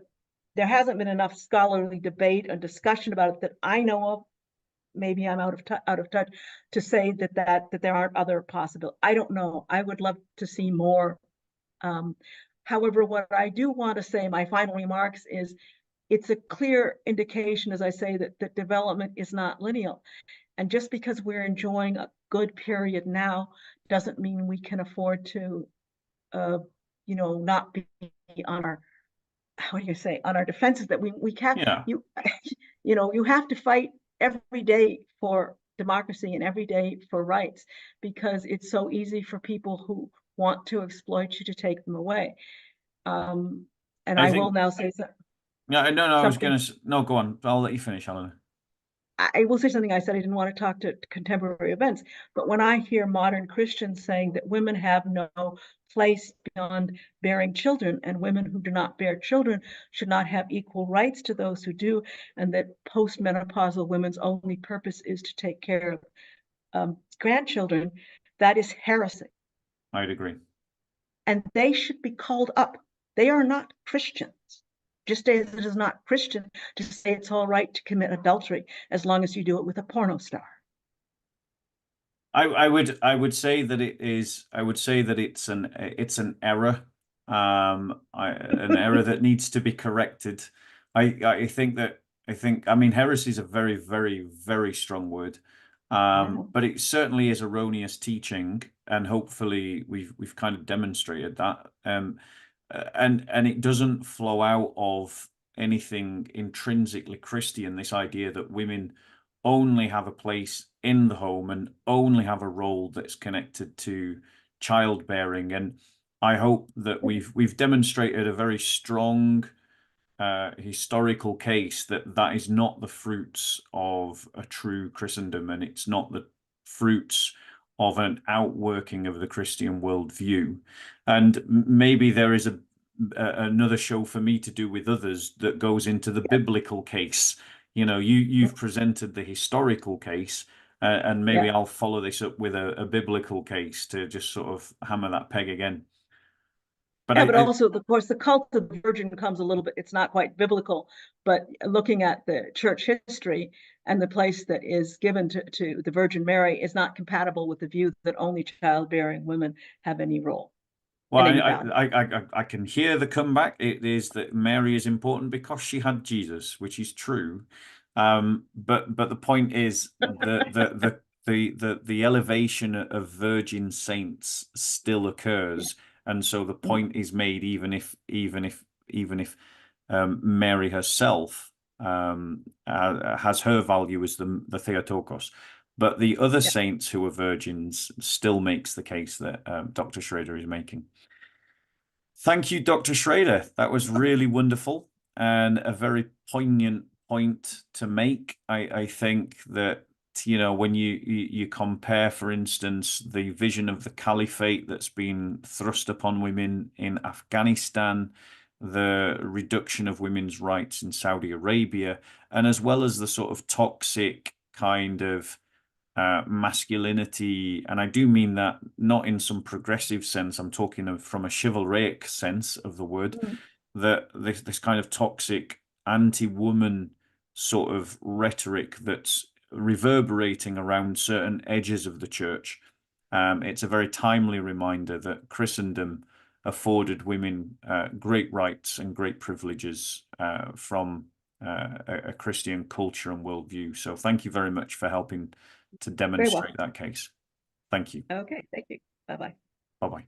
there hasn't been enough scholarly debate and discussion about it that I know of. Maybe I'm out of touch to say that there aren't other possibilities. I don't know. I would love to see more. Um, However, what I do want to say, my final remarks, is it's a clear indication, as I say, that development is not linear. And just because we're enjoying a good period now doesn't mean we can afford to, not be on our, how do you say, on our defenses, that we can't, yeah. you have to fight every day for democracy and every day for rights, because it's so easy for people who want to exploit you to take them away. And I I will think. now say Yeah, no, no. I was something. gonna. No, go on. I'll let you finish, Helena. I will say something. I said I didn't want to talk to contemporary events, but when I hear modern Christians saying that women have no place beyond bearing children, and women who do not bear children should not have equal rights to those who do, and that postmenopausal women's only purpose is to take care of grandchildren, that is heresy. I'd agree. And they should be called up. They are not Christians. Just as it is not Christian to say it's all right to commit adultery as long as you do it with a porno star. I would say that it is. I would say that it's an error, an error that needs to be corrected. I think that I mean heresy is a very very very strong word, but it certainly is erroneous teaching, and hopefully we've kind of demonstrated that. And it doesn't flow out of anything intrinsically Christian. This idea that women only have a place in the home and only have a role that's connected to childbearing. And I hope that we've demonstrated a very strong historical case that that is not the fruits of a true Christendom, and it's not the fruits of an outworking of the Christian worldview. And maybe there is another show for me to do with others that goes into the biblical case. You've presented the historical case, and maybe Yeah. I'll follow this up with a biblical case to just sort of hammer that peg again. But Yeah, but also, of course, the cult of the Virgin comes a little bit, it's not quite biblical, but looking at the church history and the place that is given to the Virgin Mary is not compatible with the view that only childbearing women have any role Well, and any value. I can hear the comeback. It is that Mary is important because she had Jesus, which is true. But the point is the elevation of virgin saints still occurs, and so the point is made even if Mary herself has her value as the Theotokos. But the other Yeah. saints who are virgins still makes the case that Dr. Schrader is making. Thank you, Dr. Schrader. That was really wonderful and a very poignant point to make. I think that, when you compare, for instance, the vision of the caliphate that's been thrust upon women in Afghanistan, the reduction of women's rights in Saudi Arabia, and as well as the sort of toxic kind of masculinity, and I do mean that not in some progressive sense. I'm talking from a chivalric sense of the word. Mm. That this kind of toxic anti-woman sort of rhetoric that's reverberating around certain edges of the church, It's a very timely reminder that Christendom afforded women great rights and great privileges from a Christian culture and worldview. So thank you very much for helping to demonstrate that case. Thank you. Okay, thank you. Bye-bye. Bye-bye.